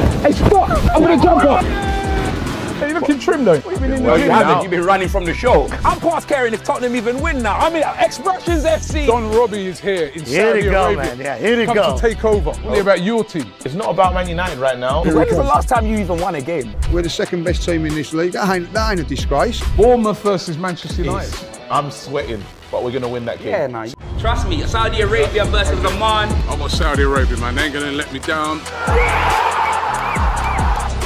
man. Hey, stop. I'm going to jump off. Hey, you're looking trim though. Well, you haven't. You've been running from the show. I'm past caring if Tottenham even win now. I mean, Expressions FC. Don Robbie is here in Saudi Arabia. Man. Yeah, here we go. Come to take over. What about your team? It's not about Man United right now. When was the last time you even won a game? We're the second best team in this league. That ain't a disgrace. Bournemouth versus Manchester United. I'm sweating, but we're going to win that game. Yeah, man. Trust me, Saudi Arabia versus Oman. I got Saudi Arabia, man. They ain't going to let me down.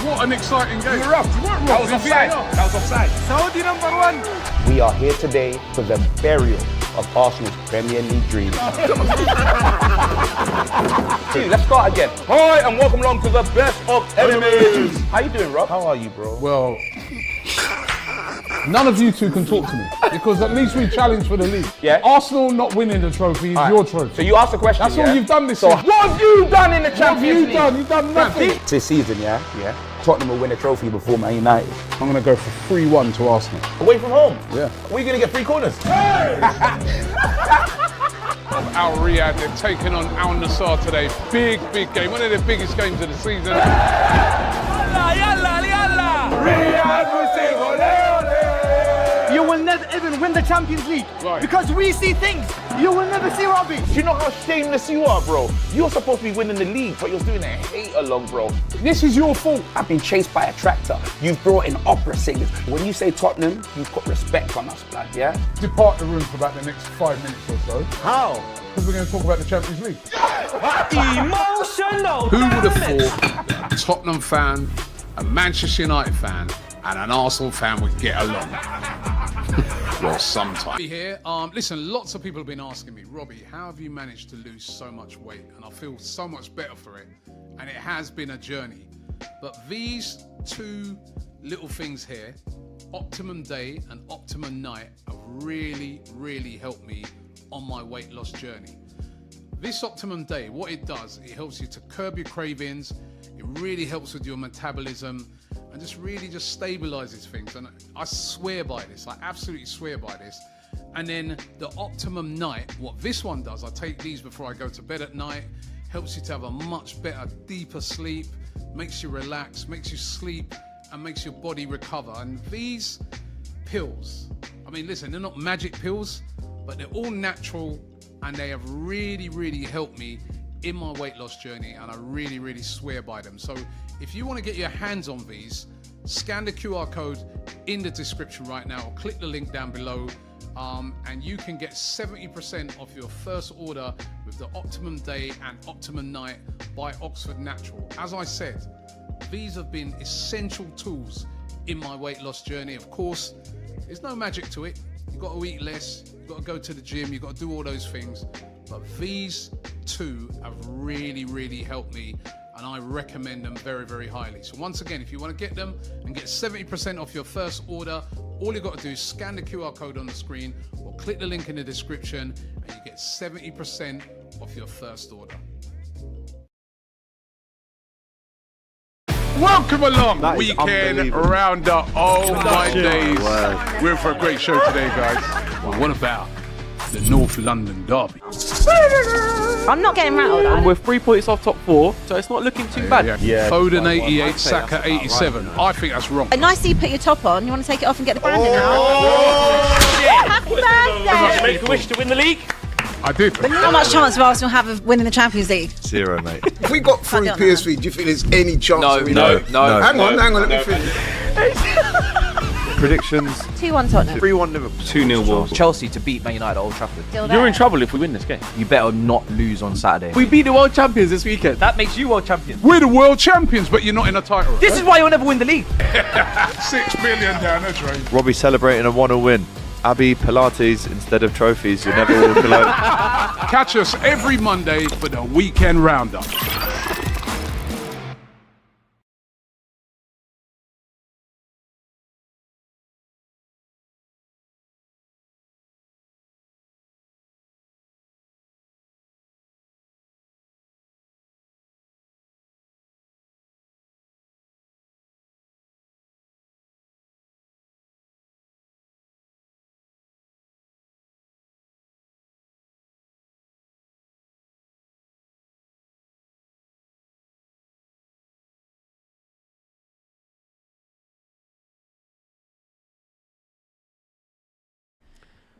What an exciting game. You were rough. You weren't rough. That was offside. That was offside. Saudi #1. We are here today for the burial of Arsenal's Premier League dream. Let's start again. Hi, and welcome along to the best of enemies. How you doing, Rob? How are you, bro? Well, none of you two can talk to me because at least we challenge for the league. Yeah. Arsenal not winning the trophy is your trophy. So you asked the question. That's all you've done this season. What have you done in the Champions League? What have you done? You've done nothing. This season, yeah, Tottenham will win a trophy before Man United. I'm going to go for 3-1 to Arsenal. Away from home? Yeah. Where are you going to get 3 corners? Al Riyadh, they're taking on Al Nassr today. Big game. One of the biggest games of the season. You will never even win the Champions League. Right. Because we see things you will never see, Robbie. Do you know how shameless you are, bro? You're supposed to be winning the league, but you're doing a hate-along, bro. This is your fault. I've been chased by a tractor. You've brought in opera singers. When you say Tottenham, you've got respect on us, blood, yeah? Depart the room for about the next 5 minutes or so. How? Because we're going to talk about the Champions League. Emotional. Who would have thought that a Tottenham fan, a Manchester United fan, and an Arsenal fan would get along? Well, sometimes. Here, listen, lots of people have been asking me, Robbie, how have you managed to lose so much weight? And I feel so much better for it. And it has been a journey. But these two little things here, Optimum Day and Optimum Night, have really, really helped me on my weight loss journey. This Optimum Day, what it does, it helps you to curb your cravings, it really helps with your metabolism, and just stabilizes things. And I swear by this, I absolutely swear by this. And then the Optimum Night, what this one does, I take these before I go to bed at night, helps you to have a much better, deeper sleep, makes you relax, makes you sleep, and makes your body recover. And these pills, I mean, listen, they're not magic pills, but they're all natural, and they have really, really helped me in my weight loss journey, and I really, really swear by them. So if you want to get your hands on these, scan the QR code in the description right now, or click the link down below, and you can get 70% off your first order with the Optimum Day and Optimum Night by Oxford Natural. As I said, these have been essential tools in my weight loss journey. Of course, there's no magic to it. You've got to eat less, you've got to go to the gym, you've got to do all those things. But these two have really, really helped me, and I recommend them very, very highly. So once again, if you want to get them and get 70% off your first order, all you've got to do is scan the QR code on the screen or click the link in the description, and you get 70% off your first order. Welcome along, weekend roundup. Oh my days. We're in for a great show today, guys. Well, what about the North London derby? I'm not getting rattled. And we're 3 points off top 4, so it's not looking too bad. Yeah. Foden 88, Saka 87. I think that's wrong. And nice that you put your top on. You want to take it off and get the branding out? Happy birthday! Make a wish to win the league. I did. How much chance of Arsenal have of winning the Champions League? 0, mate. If we got through PSV, do you think there's any chance? No. Hang on, let me finish. Predictions: 2-1 Tottenham. 3-1 Liverpool. 2-0 Wolves. Chelsea to beat Man United at Old Trafford. You're in trouble if we win this game. You better not lose on Saturday. We beat the world champions this weekend. That makes you world champions. We're the world champions, but you're not in a title race. This is why you'll never win the league. 6 million down the drain. Robbie celebrating a 1-0 win. Abby Pilates instead of trophies. You never walk alone. Catch us every Monday for the weekend roundup.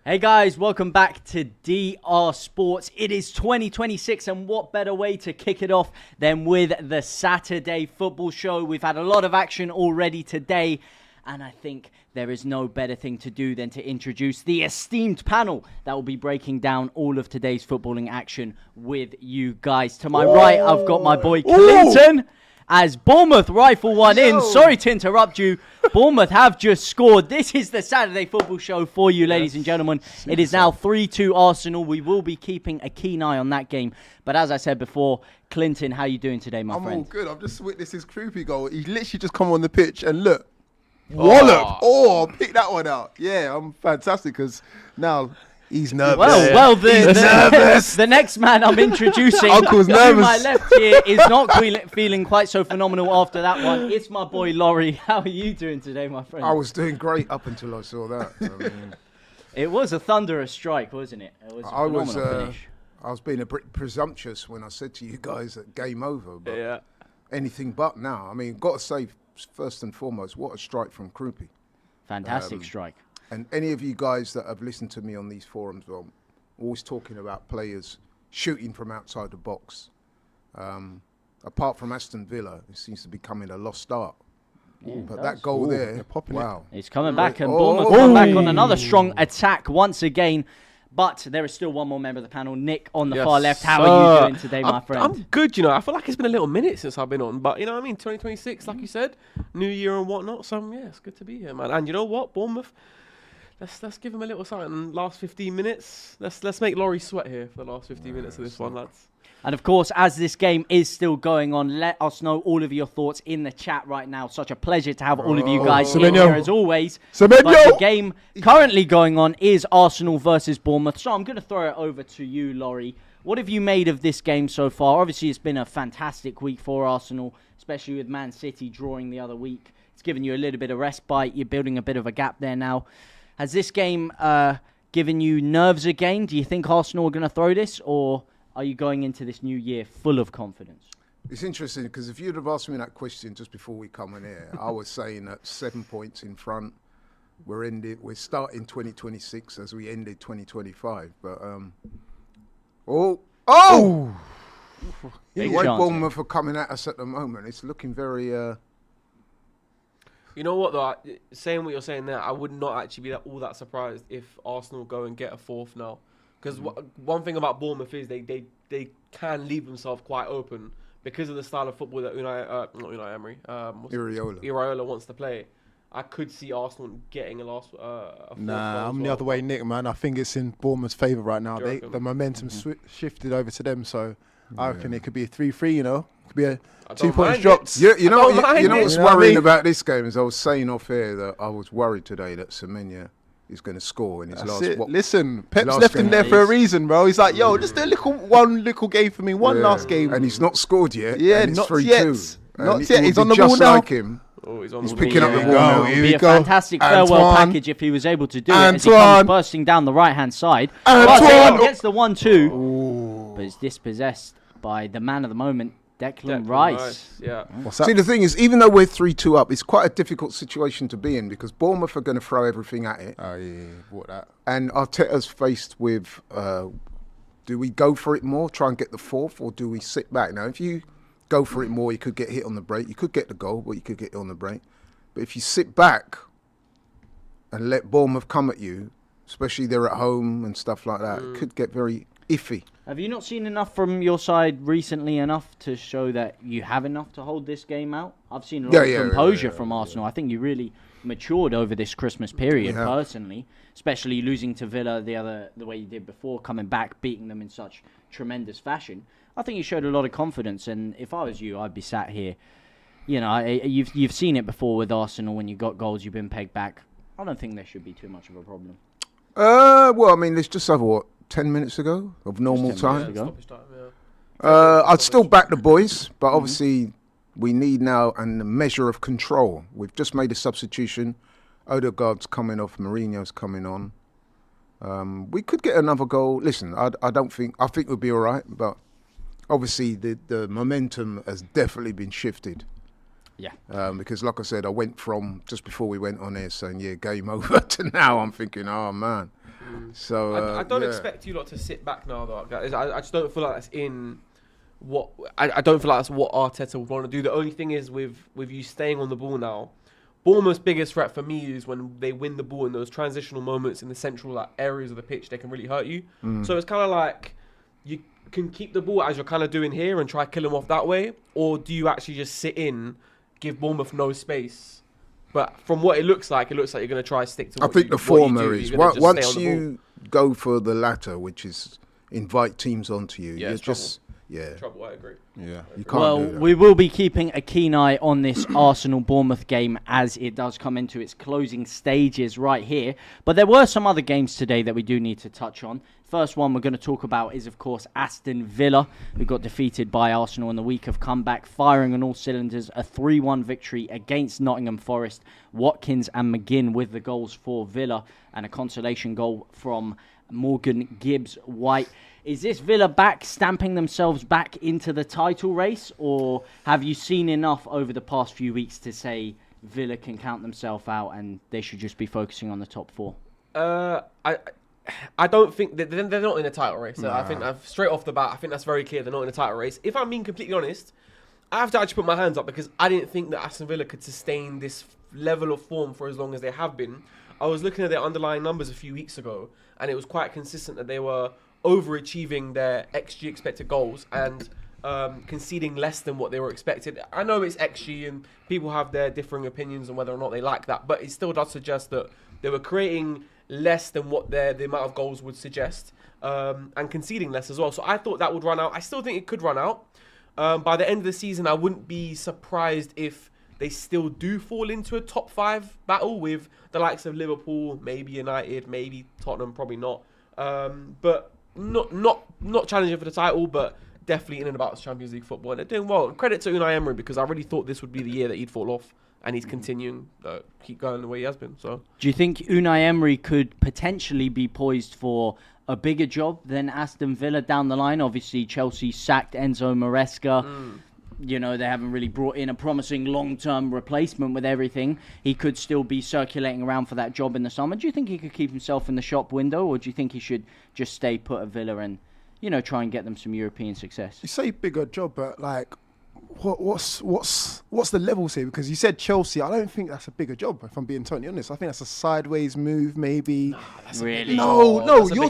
Hey guys, welcome back to DR Sports. It is 2026 and what better way to kick it off than with the Saturday football show. We've had a lot of action already today and I think there is no better thing to do than to introduce the esteemed panel that will be breaking down all of today's footballing action with you guys. To my right, I've got my boy Clinton. As Bournemouth rifle one in. Sorry to interrupt you. Bournemouth have just scored. This is the Saturday football show for you, ladies and gentlemen. It is now 3-2 Arsenal. We will be keeping a keen eye on that game. But as I said before, Clinton, how are you doing today, my friend? I'm all good. I've just witnessed his Kroopy goal. He literally just come on the pitch and look. Wallop. Oh, pick that one out. Yeah, I'm fantastic because now he's nervous. The next man I'm introducing Uncle's to nervous. my left here is not feeling quite so phenomenal after that one. It's my boy Laurie. How are you doing today, my friend? I was doing great up until I saw that. I mean, it was a thunderous strike, wasn't it? It was a phenomenal finish. I was being a bit presumptuous when I said to you guys that game over, but anything but now. I mean, got to say, first and foremost, what a strike from Kroopy. Fantastic strike. And any of you guys that have listened to me on these forums, well, I'm always talking about players shooting from outside the box. Apart from Aston Villa, it seems to be becoming a lost art. But that goal there, wow. It's coming back, and Bournemouth come back on another strong attack once again. But there is still one more member of the panel, Nick, on the far left. How are you doing today, my friend? I'm good, you know. I feel like it's been a little minute since I've been on. But, you know what I mean? 2026, like you said, New Year and whatnot. So, yeah, it's good to be here, man. And you know what? Bournemouth, let's give him a little something. Last 15 minutes. Let's make Laurie sweat here for the last 15 minutes of this one, lads. And of course, as this game is still going on, let us know all of your thoughts in the chat right now. Such a pleasure to have all of you guys in here as always. But the game currently going on is Arsenal versus Bournemouth. So I'm going to throw it over to you, Laurie. What have you made of this game so far? Obviously, it's been a fantastic week for Arsenal, especially with Man City drawing the other week. It's given you a little bit of respite. You're building a bit of a gap there now. Has this game given you nerves again? Do you think Arsenal are going to throw this, or are you going into this new year full of confidence? It's interesting because if you'd have asked me that question just before we come in here, I was saying that 7 points in front. We're starting 2026 as we ended 2025. But the way Bournemouth are coming at us at the moment, it's looking very. You know what, though? Saying what you're saying there, I would not actually be all that surprised if Arsenal go and get a fourth now. Because one thing about Bournemouth is they can leave themselves quite open because of the style of football that Emery, Iraola wants to play. I could see Arsenal getting a fourth. Nah, I'm the other way, Nick, man. I think it's in Bournemouth's favour right now. The momentum shifted over to them, so I reckon it could be a 3-3, you know? It could be a 2 points dropped. You know what's worrying about this game is I was saying off air that I was worried today that Semenya is going to score in his last. Listen, Pep's left him there for a reason, bro. He's like, yo, just one little game for me, last game. And he's not scored yet. Yeah, not yet. Not yet. He's on the ball now. Like him. He's picking up the ball now. It would be a fantastic farewell package if he was able to do it as he comes bursting down the right-hand side. Antoine gets the 1-2, but is dispossessed by the man of the moment, Declan Rice. Yeah. See, the thing is, even though we're 3-2 up, it's quite a difficult situation to be in because Bournemouth are going to throw everything at it. Oh, yeah, what that? And Arteta's faced with, do we go for it more, try and get the fourth, or do we sit back? Now, if you go for it more, you could get hit on the break. You could get the goal, but you could get hit on the break. But if you sit back and let Bournemouth come at you, especially they're at home and stuff like that, it could get very iffy. Have you not seen enough from your side recently enough to show that you have enough to hold this game out? I've seen a lot of composure from Arsenal. I think you really matured over this Christmas period, personally, especially losing to Villa the way you did before, coming back, beating them in such tremendous fashion. I think you showed a lot of confidence, and if I was you, I'd be sat here. You know, you've seen it before with Arsenal when you got goals, you've been pegged back. I don't think there should be too much of a problem. Well, I mean, there's just over 10 minutes ago of normal time. I'd still back the boys, but obviously we need now a measure of control. We've just made a substitution. Odegaard's coming off, Mourinho's coming on. We could get another goal. Listen, I think we'll be all right, but obviously the momentum has definitely been shifted. Yeah. Because like I said, I went from just before we went on air saying, yeah, game over, to now I'm thinking, oh man. So I don't expect you lot to sit back now, though. Guys. I just don't feel like that's in what I don't feel like that's what Arteta would want to do. The only thing is with you staying on the ball now, Bournemouth's biggest threat for me is when they win the ball in those transitional moments in the central areas of the pitch. They can really hurt you. So it's kind of like you can keep the ball as you're kind of doing here and try to kill them off that way, or do you actually just sit in, give Bournemouth no space? But from what it looks like you're going to try to stick to. I think the former is once you go for the latter, which is invite teams onto you. Yeah, you're just trouble. I agree. Yeah, you can't do that. We will be keeping a keen eye on this Arsenal-Bournemouth game as it does come into its closing stages right here. But there were some other games today that we do need to touch on. First one we're going to talk about is, of course, Aston Villa, who got defeated by Arsenal in the week of comeback, firing on all cylinders, a 3-1 victory against Nottingham Forest. Watkins and McGinn with the goals for Villa, and a consolation goal from Morgan Gibbs-White. Is this Villa back, stamping themselves back into the title race, or have you seen enough over the past few weeks to say Villa can count themselves out and they should just be focusing on the top 4? I don't think that they're not in a title race. So I think straight off the bat, I think that's very clear. They're not in a title race. If I'm being completely honest, I have to actually put my hands up because I didn't think that Aston Villa could sustain this level of form for as long as they have been. I was looking at their underlying numbers a few weeks ago, and it was quite consistent that they were overachieving their XG expected goals and conceding less than what they were expected. I know it's XG and people have their differing opinions on whether or not they like that, but it still does suggest that they were creating less than what the amount of goals would suggest, and conceding less as well. So I thought that would run out. I still think it could run out. By the end of the season, I wouldn't be surprised if they still do fall into a top 5 battle with the likes of Liverpool, maybe United, maybe Tottenham, probably not. But not challenging for the title, but definitely in and about Champions League football. And they're doing well. Credit to Unai Emery, because I really thought this would be the year that he'd fall off, and he's continuing keep going the way he has been. So, do you think Unai Emery could potentially be poised for a bigger job than Aston Villa down the line? Obviously, Chelsea sacked Enzo Maresca. You know, they haven't really brought in a promising long-term replacement with everything. He could still be circulating around for that job in the summer. Do you think he could keep himself in the shop window, or do you think he should just stay put at Villa and, you know, try and get them some European success? You say bigger job, but like, what's the levels here? Because you said Chelsea. I don't think that's a bigger job, if I'm being totally honest. I think that's a sideways move, maybe. Really? No. You're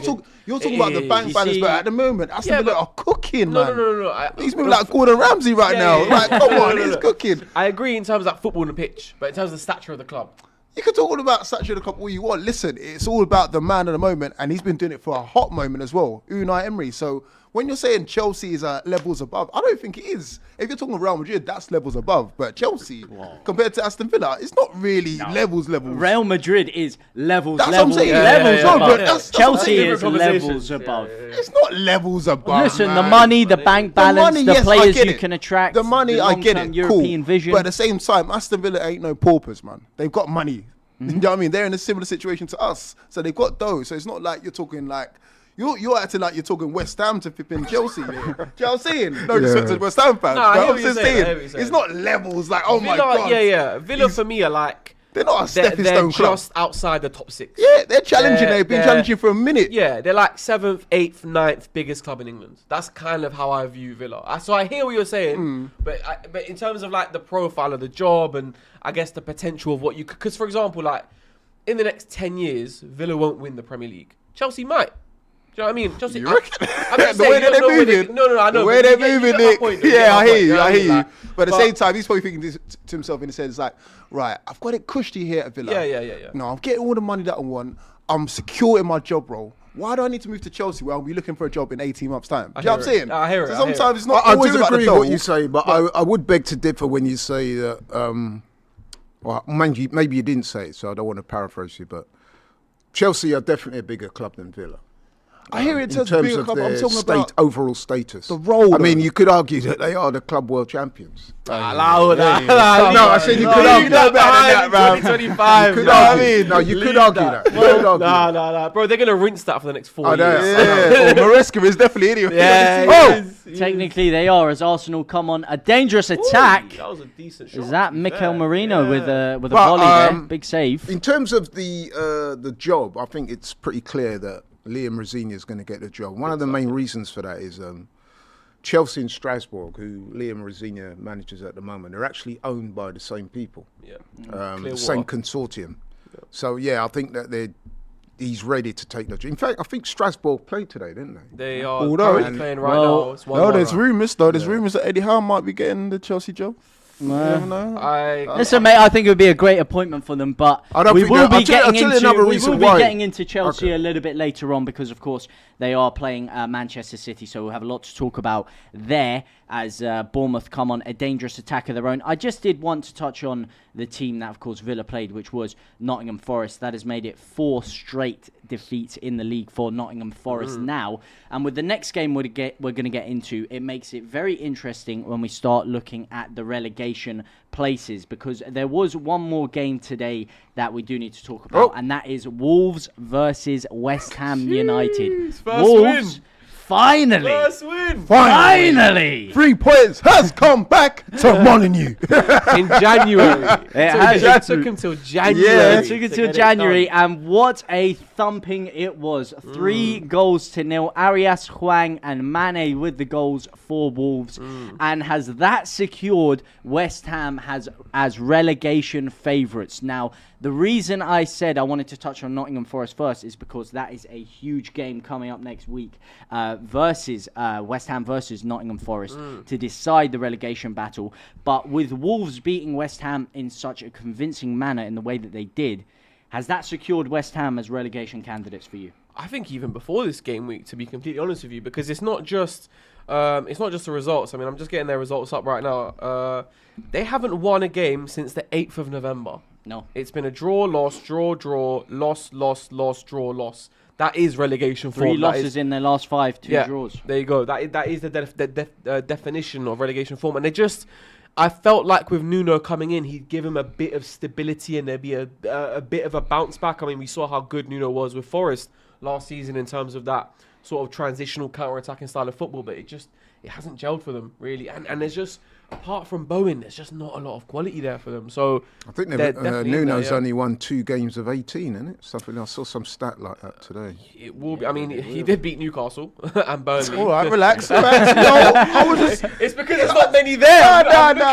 talking about the bank balance, but at the moment, Aston Villa are cooking, man. No. He's moving like Gordon Ramsay right now. Like, come on, he's cooking. I agree in terms of that football on the pitch, but in terms of the stature of the club. You can talk all about stature of the club all you want. Listen, it's all about the man at the moment, and he's been doing it for a hot moment as well, Unai Emery. So when you're saying Chelsea is levels above, I don't think it is. If you're talking Real Madrid, that's levels above. But Chelsea, compared to Aston Villa, it's not really levels. Real Madrid is levels what I'm saying. above. Chelsea is levels above. It's not levels above. Listen, man. The money, the bank balance, the players you can attract, the money, I get it. European vision. But at the same time, Aston Villa ain't no paupers, man. They've got money. You know what I mean? They're in a similar situation to us. So they've got those. So it's not like you're talking like, you're acting like you're talking West Ham to flip in Chelsea. Do you know what I'm saying? No respect to West Ham fans. No, I hear I'm what you're just saying. It's not levels like, oh Villa, my God. Yeah. Villa for me are like, they're not a stepping stone club. They're just outside the top 6. Yeah, they're challenging. They've been challenging for a minute. Yeah, they're like 7th, 8th, 9th biggest club in England. That's kind of how I view Villa. So I hear what you're saying, but in terms of like the profile of the job and I guess the potential of what you could, because for example, like in the next 10 years, Villa won't win the Premier League. Chelsea might. Do you know what I mean? Chelsea. You reckon? The way that they're moving. No, I know. The way they're moving, Nick. Yeah, I hear you. But at the same time, he's probably thinking to himself in a sense like, right, I've got it cushy here at Villa. Yeah. No, I'm getting all the money that I want. I'm secure in my job role. Why do I need to move to Chelsea where I'll be looking for a job in 18 months' time? Do you know what I'm saying? I hear it. So sometimes it's not always about the dough. I do agree with what you say, but I would beg to differ when you say that, well, maybe you didn't say it, so I don't want to paraphrase you, but Chelsea are definitely a bigger club than Villa. I hear it in terms of their overall status. The role. I mean, you could argue that they are the club world champions. No, I said you could argue that. 2025. You could argue. No, you could argue that. No, bro. They're gonna rinse that for the next 4 years. Yeah. Maresca is definitely anyway. Yeah. Technically, they are, as Arsenal come on a dangerous attack. That was a decent shot. Is that Mikel Merino with a volley there? Big save. In terms of the job, I think it's pretty clear that Liam Rosenior is going to get the job. One of the main reasons for that is Chelsea and Strasbourg, who Liam Rosenior manages at the moment, are actually owned by the same people. The same consortium. So yeah, I think that he's ready to take the job. In fact, I think Strasbourg played today, didn't they? They are currently playing right now. It's 1-1. There's rumours though. There's rumours that Eddie Howe might be getting the Chelsea job. Listen, mate, I think it would be a great appointment for them, but we will be getting into Chelsea a little bit later on because, of course, they are playing Manchester City, so we'll have a lot to talk about there as Bournemouth come on a dangerous attack of their own. I just did want to touch on the team that, of course, Villa played, which was Nottingham Forest. That has made it 4 straight defeats in the league for Nottingham Forest now. And with the next game we're going to get into, it makes it very interesting when we start looking at the relegation places, because there was one more game today that we do need to talk about, and that is Wolves versus West Ham United. Wolves, finally! First win! Finally! 3 points has come back to Molyneux. In January. It took him till January. Yeah, it took him till January, and what a thumping it was. 3-0. Arias, Hwang and Mane with the goals for Wolves. And has that secured West Ham as relegation favourites. Now, the reason I said I wanted to touch on Nottingham Forest first is because that is a huge game coming up next week versus West Ham versus Nottingham Forest to decide the relegation battle. But with Wolves beating West Ham in such a convincing manner in the way that they did, has that secured West Ham as relegation candidates for you? I think even before this game week, to be completely honest with you, because it's not just the results. I mean, I'm just getting their results up right now. They haven't won a game since the 8th of November. No. It's been a draw, loss, draw, loss, draw, loss. That is relegation form. 3 losses in their last 5, 2 draws. There you go. That is the definition of relegation form. And I felt like with Nuno coming in, he'd give him a bit of stability and there'd be a bit of a bounce back. I mean, we saw how good Nuno was with Forest last season in terms of that sort of transitional counter-attacking style of football, but it hasn't gelled for them, really. And there's just, apart from Bowen, there's just not a lot of quality there for them. So I think Nuno's only won 2 games of 18, isn't it? Something I saw some stat like that today. It will be. I mean, he did beat Newcastle and Burnley. All right, relax. It's because there's not many there.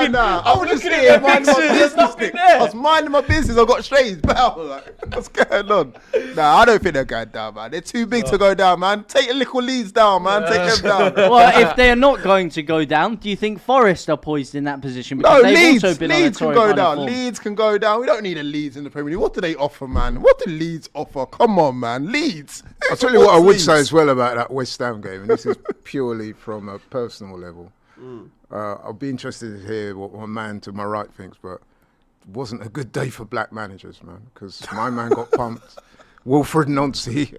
No. I was just here minding my business. I was minding my business. I got strange. What's going on? Nah, I don't think they're going down, man. They're too big to go down, man. Take the little Leeds down, man. Take them down. Well, if they're not going to go down, do you think Forest are poised in that position? Because Leeds can go down. Leeds can go down. We don't need a Leeds in the Premier League. What do they offer, man? What do Leeds offer? Come on, man. Leeds. I'll tell you what I would say as well about that West Ham game, and this is purely from a personal level. I'll be interested to hear what my man to my right thinks, but it wasn't a good day for black managers, man, because my man got pumped. Wilfred Nancy,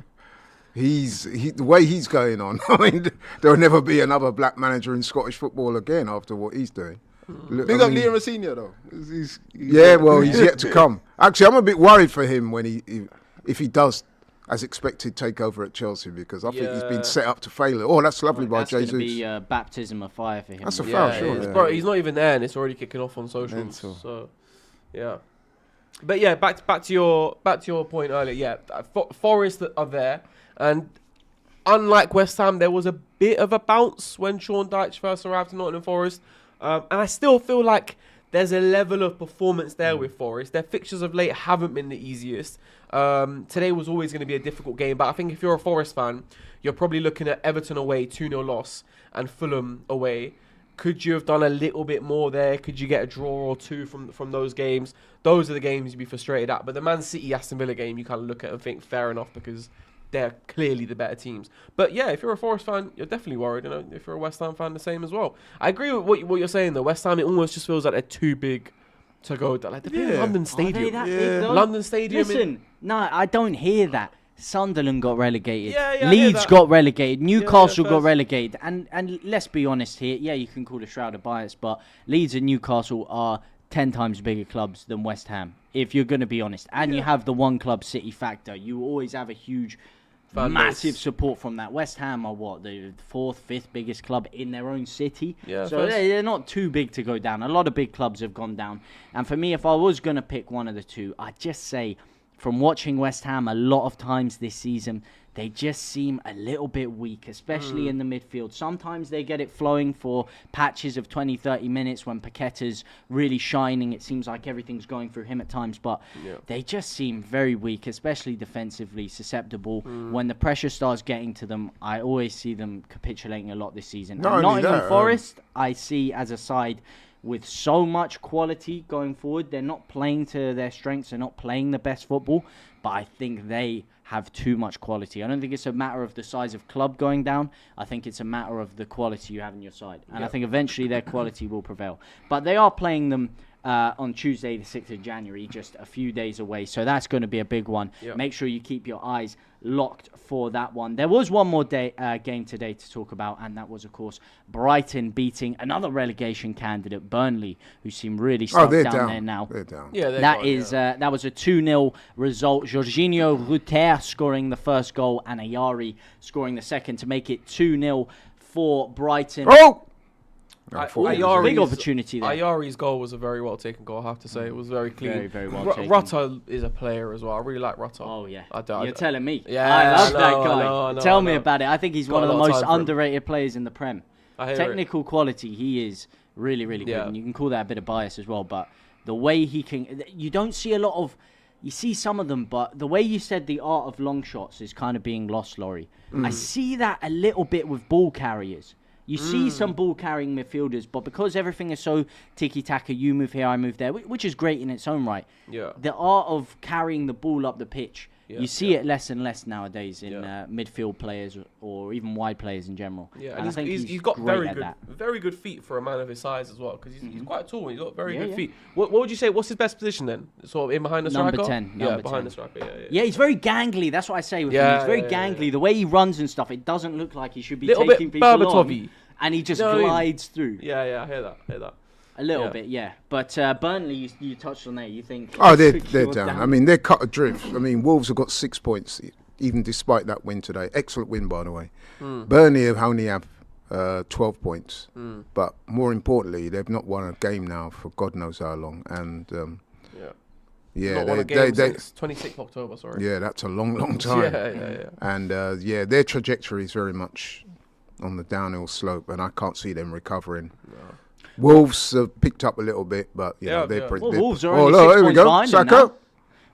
the way he's going on, I mean, there'll never be another black manager in Scottish football again after what he's doing. Big up Liam Rosenior, though. He's yet to come. Actually, I'm a bit worried for him if he does, as expected, take over at Chelsea, because I think he's been set up to fail it. Oh, that's lovely by Jesus. That's going to be a baptism of fire for him. That's a foul, sure. Yeah. Bro, he's not even there, and it's already kicking off on socials. So, yeah. But yeah, back to your point earlier. Yeah, Forest are there, and unlike West Ham, there was a bit of a bounce when Sean Dyche first arrived in Nottingham Forest, and I still feel like there's a level of performance there with Forest. Their fixtures of late haven't been the easiest. Today was always going to be a difficult game, but I think if you're a Forest fan, you're probably looking at Everton away, 2-0 loss, and Fulham away. Could you have done a little bit more there? Could you get a draw or 2 from those games? Those are the games you'd be frustrated at. But the Man City Aston Villa game, you kind of look at and think, fair enough, because they're clearly the better teams. But yeah, if you're a Forest fan, you're definitely worried. You know, if you're a West Ham fan, the same as well. I agree with what you're saying though. West Ham, it almost just feels like they're too big to go. Like they're in London Stadium. London Stadium. Listen, no, I don't hear that. Sunderland got relegated. Yeah, Leeds got relegated. Newcastle got first. relegated. And let's be honest here. Yeah, you can call it shroud of bias, but Leeds and Newcastle are 10 times bigger clubs than West Ham, if you're going to be honest. And you have the one club city factor. You always have a huge, massive support from that. West Ham are the 4th, 5th biggest club in their own city. Yeah, so they're not too big to go down. A lot of big clubs have gone down. And for me, if I was going to pick one of the two, I'd just say, from watching West Ham a lot of times this season, they just seem a little bit weak, especially in the midfield. Sometimes they get it flowing for patches of 20, 30 minutes when Paqueta's really shining. It seems like everything's going through him at times, but they just seem very weak, especially defensively, susceptible. When the pressure starts getting to them, I always see them capitulating a lot this season. Nottingham Forest, I see as a side with so much quality going forward. They're not playing to their strengths. They're not playing the best football, but I think they have too much quality. I don't think it's a matter of the size of club going down. I think it's a matter of the quality you have in your side. And I think eventually their quality will prevail. But they are playing them on Tuesday, the 6th of January, just a few days away. So that's going to be a big one. Make sure you keep your eyes locked for that one. There was one more game today to talk about, and that was, of course, Brighton beating another relegation candidate, Burnley, who seem really stuck down there now. They're down. Yeah, that was a 2-0 result. Jorginho Rutter scoring the first goal and Ayari scoring the second to make it 2-0 for Brighton. Oh! Big opportunity there. Ayari's goal was a very well taken goal, I have to say. It was very clean. Very, very well taken. Rutter is a player as well. I really like Rutter. Oh, yeah. You're telling me. Yeah, I love that guy. I know, Tell me about it. I think he's one of the most underrated players in the Prem. Technical quality, he is really, really good. And you can call that a bit of bias as well. But the way he can... You don't see a lot of... You see some of them, but the way you said the art of long shots is kind of being lost, Laurie. I see that a little bit with ball carriers. You see some ball-carrying midfielders, but because everything is so tiki-taka, you move here, I move there, which is great in its own right. Yeah. The art of carrying the ball up the pitch, you see it less and less nowadays in midfield players or even wide players in general. Yeah, and I think he's got very good feet for a man of his size as well, because he's quite tall. He's got very good feet. What would you say? What's his best position then? Sort of in behind the striker. Number 10. Behind the striker. Yeah, he's very gangly. That's what I say with him. He's very gangly. The way he runs and stuff, it doesn't look like he should be taking people on. And he just glides through. Yeah, I hear that. A little bit, yeah. But Burnley, you touched on that. You think? Oh, they're down. I mean, they're cut adrift. I mean, Wolves have got 6 points, even despite that win today. Excellent win, by the way. Burnley only have 12 points. But more importantly, they've not won a game now for God knows how long. And not won a game since 26th October, sorry. Yeah, that's a long, long time. Yeah. And their trajectory is very much on the downhill slope, and I can't see them recovering. No. Wolves have picked up a little bit, but they're pretty. Wolves are only 6 points behind them now.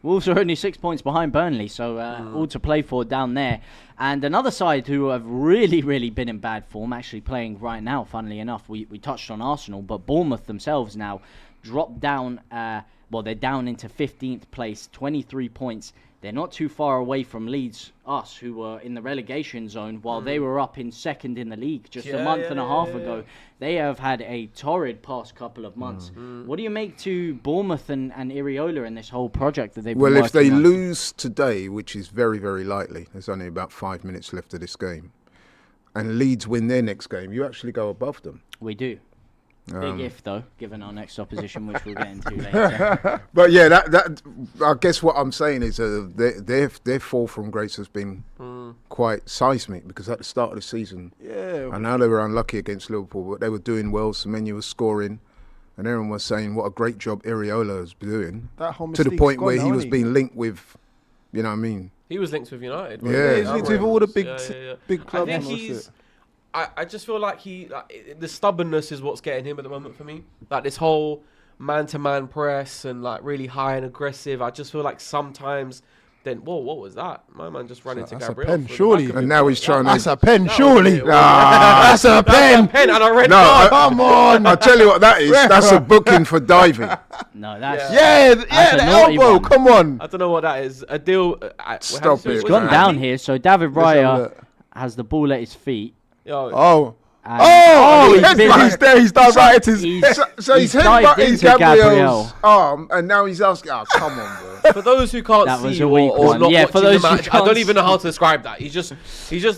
Wolves are only 6 points behind Burnley, so all to play for down there. And another side who have really, really been in bad form, actually playing right now, funnily enough, we touched on Arsenal, but Bournemouth themselves now dropped down, they're down into 15th place, 23 points. They're not too far away from Leeds, us, who were in the relegation zone, while they were up in second in the league just a month and a half ago. They have had a torrid past couple of months. What do you make to Bournemouth and Iriola in this whole project that they've been working on? Well, if they lose today, which is very, very likely, there's only about 5 minutes left of this game, and Leeds win their next game, you actually go above them. We do. Big if, though, given our next opposition, which we'll get into later. But yeah, that I guess what I'm saying is their fall from grace has been quite seismic, because at the start of the season, I know they were unlucky against Liverpool, but they were doing well. Semenyo was scoring, and everyone was saying what a great job Iriola was doing, to the point where he was being linked with, you know what I mean? He was linked with United. Yeah, he's linked with all the big clubs. I think I just feel like the stubbornness is what's getting him at the moment for me. Like this whole man-to-man press and like really high and aggressive. I just feel like sometimes what was that? My man just ran into Gabriel. That's a pen, surely. And now he's trying to... That's a pen, surely. That's a pen. And a red card. Come on. I'll tell you what that is. That's a booking for diving. No, that's... the elbow. One. Come on. I don't know what that is. A deal... Stop it. It's gone down here. So David Raya has the ball at his feet. Oh, Oh, he's been- he's there. He's done right. It is. So he's dived headbutting into Gabriel's arm, and now he's asking, "Oh, come on, bro." For those who can't That was see a weak or one. not Yeah, for watching the those who match, I can't don't even know how to describe that. He's just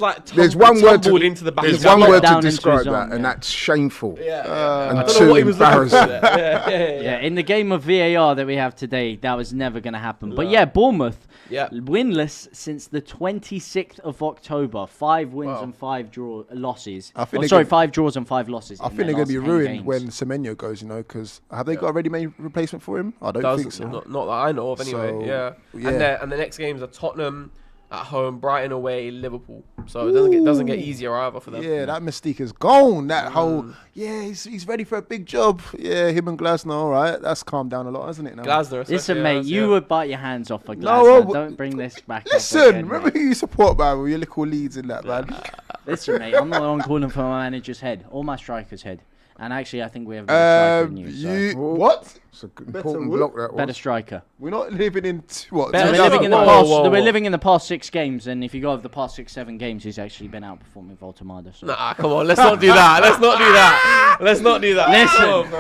like There's one word tumbled to into the back. There's of one the word down to into describe his that, arm, and yeah. that's shameful. Yeah, And I don't know what he was looking for embarrassing. there. Yeah, in the game of VAR that we have today, that was never going to happen. But yeah, Bournemouth, winless since the 26th of October. 5 wins and 5 losses. I think 5 draws and 5 losses. I think they're going to be ruined when Semenyo goes, because have they got a ready-made replacement for him? I don't think so. Not that I know of, anyway. So, And the next games are Tottenham at home, Brighton away, Liverpool. So it doesn't get easier either for them. Yeah, that mystique is gone. That whole he's ready for a big job. Yeah, him and Glasner, all right. That's calmed down a lot, hasn't it? Now. Glasner. Listen, mate, you would bite your hands off for Glasner. No, don't bring this back. Listen, up again, remember who you support, man. With your little Leeds in that, man. Listen, mate, I'm not the one calling for my manager's head or my striker's head. And actually, I think we have a better striker than you. What? It's an important block that was. Better striker. We're not living in what? We're living in the past 6 games, and if you go over the past 6-7 games, he's actually been outperforming Voltemada. So. Nah, come on, let's not do that. Let's not do that. Listen,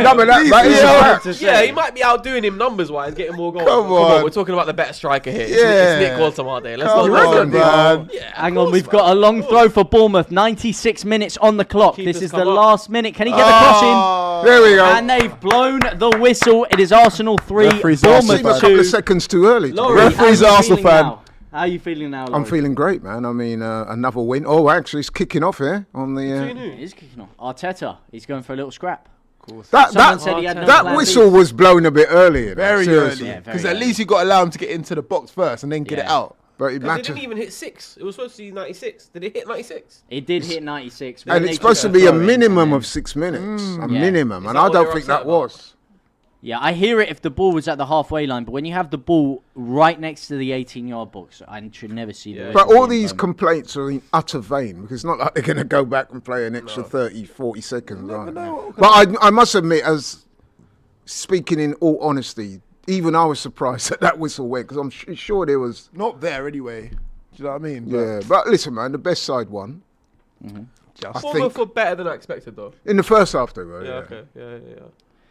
No, but that is a fact. Yeah, he might be outdoing him numbers-wise, getting more goals. Come on. We're talking about the better striker here. Yeah. It's Nick Voltemada. Let's Come not on, man. Hang on, we've got a long throw for Bournemouth. 96 minutes on the clock. Keepers This is come the up. last minute. Can he get the cross in? There we go. And they've blown the whistle. It is Arsenal 3, Referee's Bournemouth Seemed a 2. couple of seconds too early. Laurie, Referee's how are you Arsenal feeling fan. now? How are you feeling now, Laurie? I'm feeling great, man. I mean, another win. Oh, actually, it's kicking off here on the. It is kicking off. Arteta, he's going for a little scrap. That said he had no that plan whistle B. was blown a bit earlier. Very seriously. early. Yeah, Because very at least you got to allow him to get into the box first and then get it Yeah. out. But it They matters. didn't even hit 6. It was supposed to be 96. Did it hit 96? It did hit 96. when And they it's supposed to took the be a throw in, minimum and then- of 6 minutes. A Yeah. minimum. Is And that I what don't they were think upset that about? was. Yeah, I hear it if the ball was at the halfway line, but when you have the ball right next to the 18-yard box, I should never see the But whistle all being these blown. complaints are in utter vain because it's not like they're going to go back and play an extra 30, 40 seconds. Right? But I must admit, as speaking in all honesty, even I was surprised that whistle went because I'm sure there was. Not there anyway. Do you know what I mean? Yeah, but listen, man, the best side won. I Bournemouth think were better than I expected, though. in the first half, they were. Yeah, Yeah. okay. Yeah.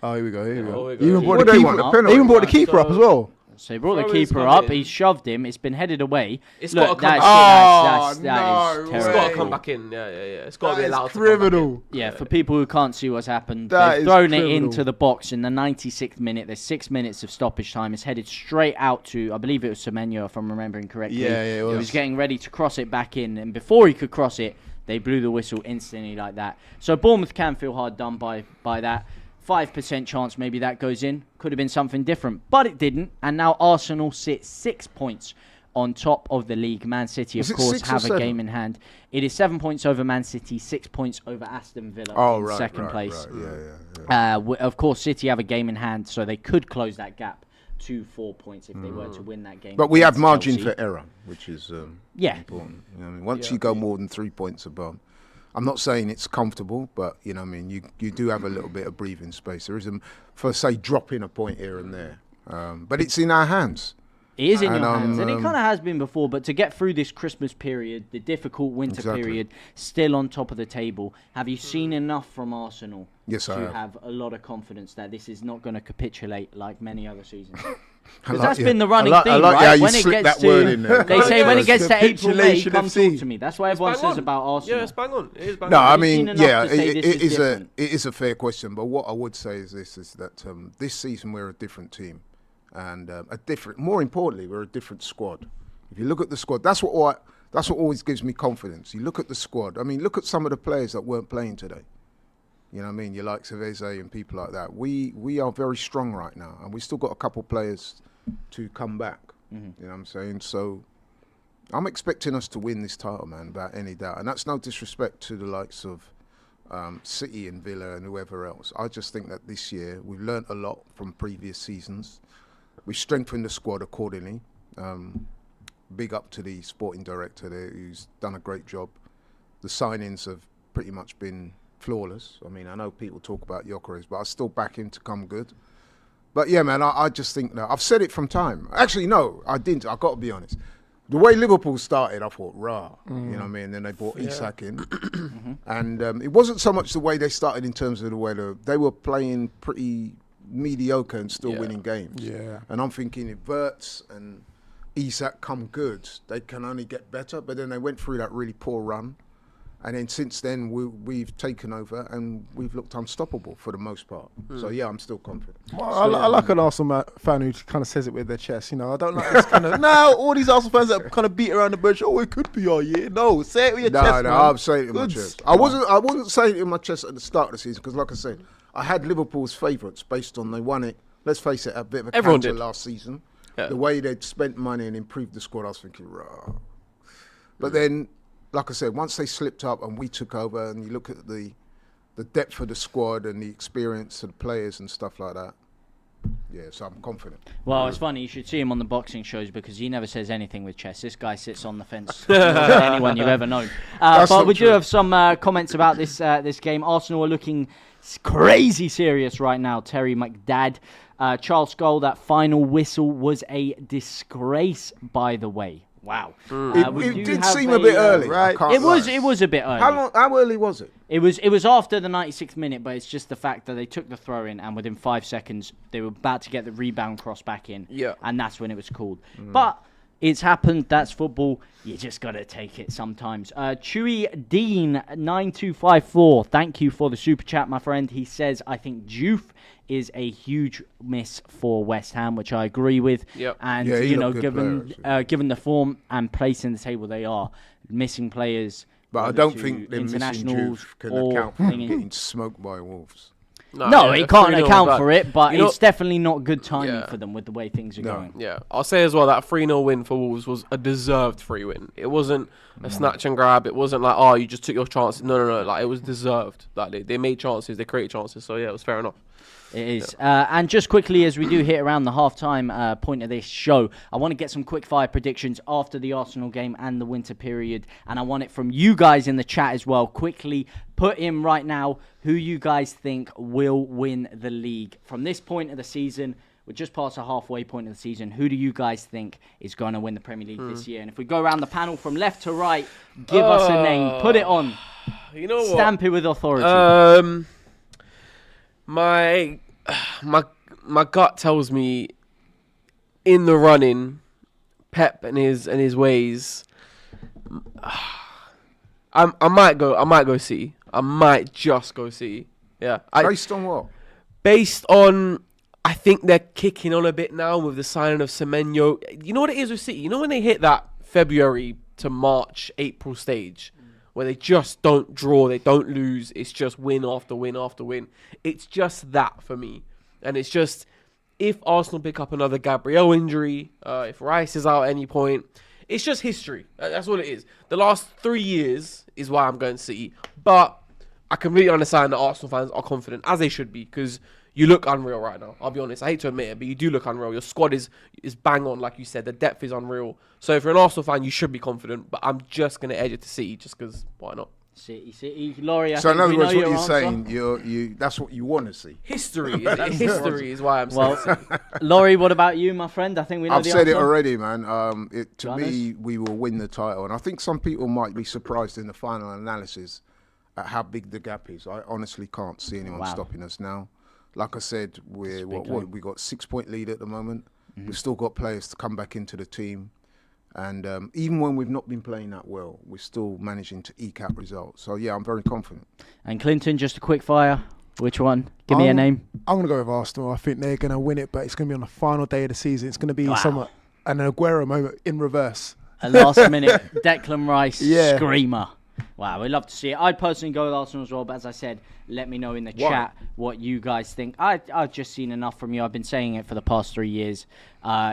Oh, here we go. Here we Oh, go. here we go. Even What brought do the they keeper. want, a They penalty? even brought the keeper up as well. So he brought the Throw-ins keeper come up, in. he shoved him, it's been headed away. It's Look, gotta come that's, back that in. is Oh, no It's terrible. got to come back in. Yeah. It's got to be That is allowed to come back in. criminal. Yeah, for people who can't see what's happened, That they've is thrown it criminal. into the box in the 96th minute. There's 6 minutes of stoppage time. It's headed straight out to, I believe it was Semenyo, if I'm remembering correctly. Yeah, it He was. was getting ready to cross it back in, and before he could cross it, they blew the whistle instantly like that. So Bournemouth can feel hard done by that. 5% chance maybe that goes in. Could have been something different, but it didn't. And now Arsenal sit 6 points on top of the league. Man City, Is of it course, 6 or have a 7? game in hand. It is 7 points over Man City, 6 points over Aston Villa Oh, in right, second right, place. right. Yeah. Of course, City have a game in hand, so they could close that gap to 4 points if they were to win that game. But we have against margin Chelsea. for error, which is Yeah. important. You know what I mean? Once you go more than 3 points above, I'm not saying it's comfortable, but you know what I mean, you do have a little bit of breathing space. There is for say dropping a point here and there, but it's in our hands. It is in And, your hands, and it kind of has been before. But to get through this Christmas period, the difficult winter Exactly. period, still on top of the table, have you seen enough from Arsenal Yes, I to have. have a lot of confidence that this is not going to capitulate like many other seasons? I Because like that's you. been the running I like thing, how right? you When it slipped gets that word in to, there. they say when it gets to April, May, Capitulation come FC. talk to me. That's what everyone Bang says on. about Arsenal. Yeah, it's bang on. It is bang No, on. I Have you mean, seen enough yeah, to say this is different? it is a fair question. But what I would say is this: is that this season we're a different team, and more importantly, we're a different squad. If you look at the squad, that's what always gives me confidence. You look at the squad. I mean, look at some of the players that weren't playing today. You know what I mean? You like Eze and people like that. We are very strong right now, and we still got a couple players to come back. You know what I'm saying? So I'm expecting us to win this title, man, without any doubt. And that's no disrespect to the likes of City and Villa and whoever else. I just think that this year we've learnt a lot from previous seasons. We've strengthened the squad accordingly. Big up to the sporting director there, who's done a great job. The signings have pretty much been flawless. I mean, I know people talk about Gyökeres, but I still back him to come good. But yeah, man, I just think that I've said it from time. Actually, no, I didn't. I've got to be honest. The way Liverpool started, I thought, rah, you know what I mean? Then they brought Isak in. And it wasn't so much the way they started in terms of the way they were playing pretty mediocre and still winning games. Yeah. And I'm thinking if Wirtz and Isak come good, they can only get better. But then they went through that really poor run. And then since then, we've taken over and we've looked unstoppable for the most part. So, yeah, I'm still confident. Well, I like an Arsenal fan who kind of says it with their chest. You know, I don't like this kind of... No, all these Arsenal fans that kind of beat around the bush. Oh, it could be our year. No, say it with your chest, man. I'm saying it in my chest. I wasn't saying it in my chest at the start of the season because, like I said, I had Liverpool's favourites based on they won it. Let's face it, a bit of a counter last season. Yeah. The way they'd spent money and improved the squad, I was thinking, rah. But then... Like I said, once they slipped up and we took over, and you look at the depth of the squad and the experience of the players and stuff like that, yeah, so I'm confident. Well, it's funny. You should see him on the boxing shows because he never says anything with chess. This guy sits on the fence more than anyone you've ever known. But we do have some comments about this game. Arsenal are looking crazy serious right now. Terry McDad. Charles Skull, that final whistle was a disgrace, by the way. Wow. It did seem a bit early, right? It was a bit early. How early was it? It was after the 96th minute, but it's just the fact that they took the throw in and within 5 seconds they were about to get the rebound cross back in. Yeah. And that's when it was called. But it's happened. That's football. You just got to take it sometimes. Chewy Dean 9254. Thank you for the super chat, my friend. He says, I think Juve is a huge miss for West Ham, which I agree with. Yep. And you know, given the form and place in the table they are, missing players. But I don't think the internationals can account for getting smoked by Wolves. No, it can't account for it, but it's definitely not good timing for them with the way things are going. Yeah, I'll say as well that 3-0 win for Wolves was a deserved free win. It wasn't a snatch and grab. It wasn't like, oh, you just took your chances. No. Like, it was deserved. Like, they made chances, they created chances. So, yeah, it was fair enough. It is. And just quickly, as we do hit around the halftime point of this show, I want to get some quick fire predictions after the Arsenal game and the winter period. And I want it from you guys in the chat as well. Quickly put in right now who you guys think will win the league. From this point of the season, we're just past the halfway point of the season. Who do you guys think is going to win the Premier League this year? And if we go around the panel from left to right, give us a name. Put it on. You know what? Stamp it with authority. My gut tells me in the running, Pep and his ways. I might go City. I might just go City. Yeah. Based on what? Based on, I think they're kicking on a bit now with the signing of Semenyo. You know what it is with City? You know when they hit that February to March, April stage, where they just don't draw, they don't lose, it's just win after win after win. It's just that for me. And it's just, if Arsenal pick up another Gabriel injury, if Rice is out at any point, it's just history. That's all it is. The last 3 years is why I'm going City. But I completely understand that Arsenal fans are confident, as they should be, because you look unreal right now. I'll be honest. I hate to admit it, but you do look unreal. Your squad is bang on, like you said. The depth is unreal. So if you're an Arsenal fan, you should be confident. But I'm just going to edge it to City just because why not? City. Laurie, so in other words, what you're saying, that's what you want to see. History is why I'm saying City. Laurie, what about you, my friend? I think we know I've said it already, man. To me, we will win the title. And I think some people might be surprised in the final analysis at how big the gap is. I honestly can't see anyone stopping us now. Like I said, we got 6-point lead at the moment. We've still got players to come back into the team. And even when we've not been playing that well, we're still managing to eke out results. So, yeah, I'm very confident. And Clinton, just a quick fire. Which one? Give me a name. I'm going to go with Arsenal. I think they're going to win it, but it's going to be on the final day of the season. It's going to be somewhat an Aguero moment in reverse. A last-minute Declan Rice screamer. Wow, we'd love to see it. I'd personally go with Arsenal as well, but as I said, let me know in the chat what you guys think. I've just seen enough from you. I've been saying it for the past 3 years.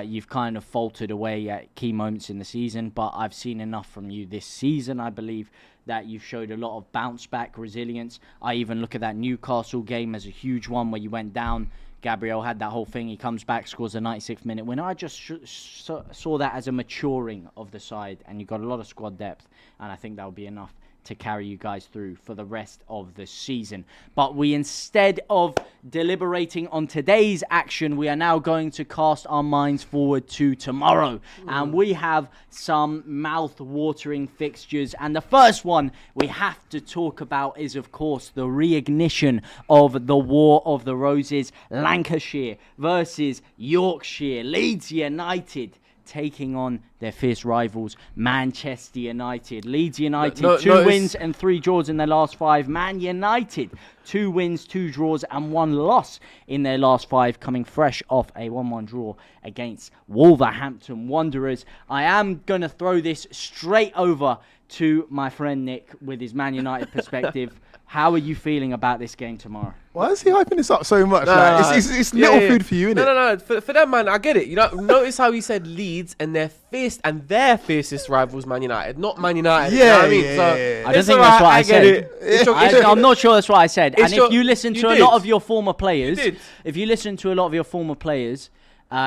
You've kind of faltered away at key moments in the season, but I've seen enough from you this season, I believe, that you've showed a lot of bounce-back resilience. I even look at that Newcastle game as a huge one where you went down. Gabriel had that whole thing. He comes back, scores a 96th minute winner. I just saw that as a maturing of the side, and you've got a lot of squad depth, and I think that will be enough to carry you guys through for the rest of the season. But instead of deliberating on today's action, we are now going to cast our minds forward to tomorrow. And we have some mouth-watering fixtures. And the first one we have to talk about is, of course, the reignition of the War of the Roses. Lancashire versus Yorkshire. Leeds United taking on their fierce rivals, Manchester United. Leeds United, 2 wins and 3 draws in their last 5. Man United, 2 wins, 2 draws and 1 loss in their last 5, coming fresh off a 1-1 draw against Wolverhampton Wanderers. I am going to throw this straight over to my friend Nick with his Man United perspective. How are you feeling about this game tomorrow? Why is he hyping this up so much? It's little food for you, innit? No. For them, man, I get it. You know, notice how he said Leeds and their fiercest rivals, Man United, not Man United. Yeah, you know what I mean? I don't think that's what I said. I'm not sure that's what I said. And if you listen to a lot of your former players,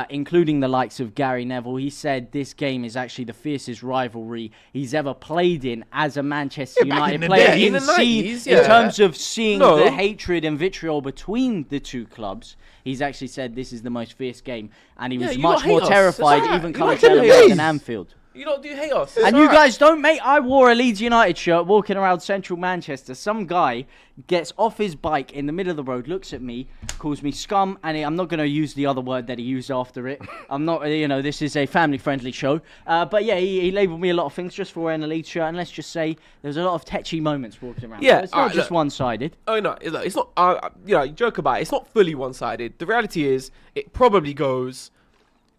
including the likes of Gary Neville, he said this game is actually the fiercest rivalry he's ever played in as a Manchester United player. In terms of seeing the hatred and vitriol between the two clubs, he's actually said this is the most fierce game, and he was much more terrified even coming to Emery than Anfield. You don't do hate us. And you guys don't, mate. I wore a Leeds United shirt walking around central Manchester. Some guy gets off his bike in the middle of the road, looks at me, calls me scum, and I'm not going to use the other word that he used after it. I'm not, this is a family-friendly show. But yeah, he labelled me a lot of things just for wearing a Leeds shirt, and let's just say there's a lot of tetchy moments walking around. Yeah, so it's not just one-sided. Oh, no, it's not, you joke about it. It's not fully one-sided. The reality is it probably goes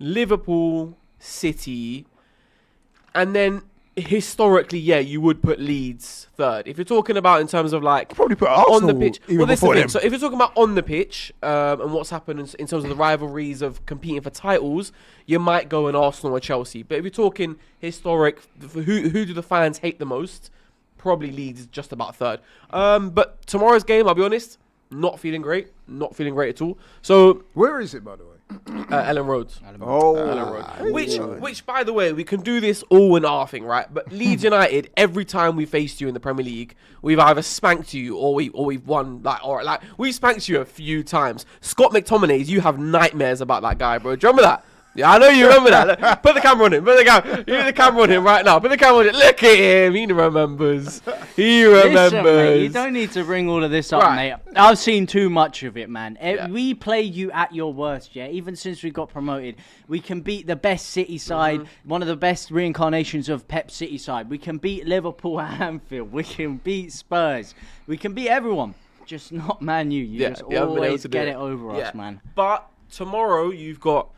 Liverpool, City, and then historically, you would put Leeds third. If you're talking about in terms of probably put Arsenal on the pitch, even before them. So if you're talking about on the pitch and what's happened in terms of the rivalries of competing for titles, you might go in Arsenal or Chelsea. But if you're talking historic, who do the fans hate the most? Probably Leeds is just about third. But tomorrow's game, I'll be honest, not feeling great at all. So where is it, by the way? Ellen Road. Ellen Road. Which, by the way, we can do this all in our thing, right? But Leeds United, every time we faced you in the Premier League, we've either spanked you or we've won. We spanked you a few times. Scott McTominay, you have nightmares about that guy, bro. Do you remember that? Yeah, I know you remember that. Look, put the camera on him. Put the camera on him right now. Put the camera on him. Look at him. He remembers. Listen, mate, you don't need to bring all of this up, mate. I've seen too much of it, man. We play you at your worst, yeah? Even since we got promoted, we can beat the best City side, one of the best reincarnations of Pep's City side. We can beat Liverpool at Anfield. We can beat Spurs. We can beat everyone. Just not Man U. You just always get it over us, man. But tomorrow, you've got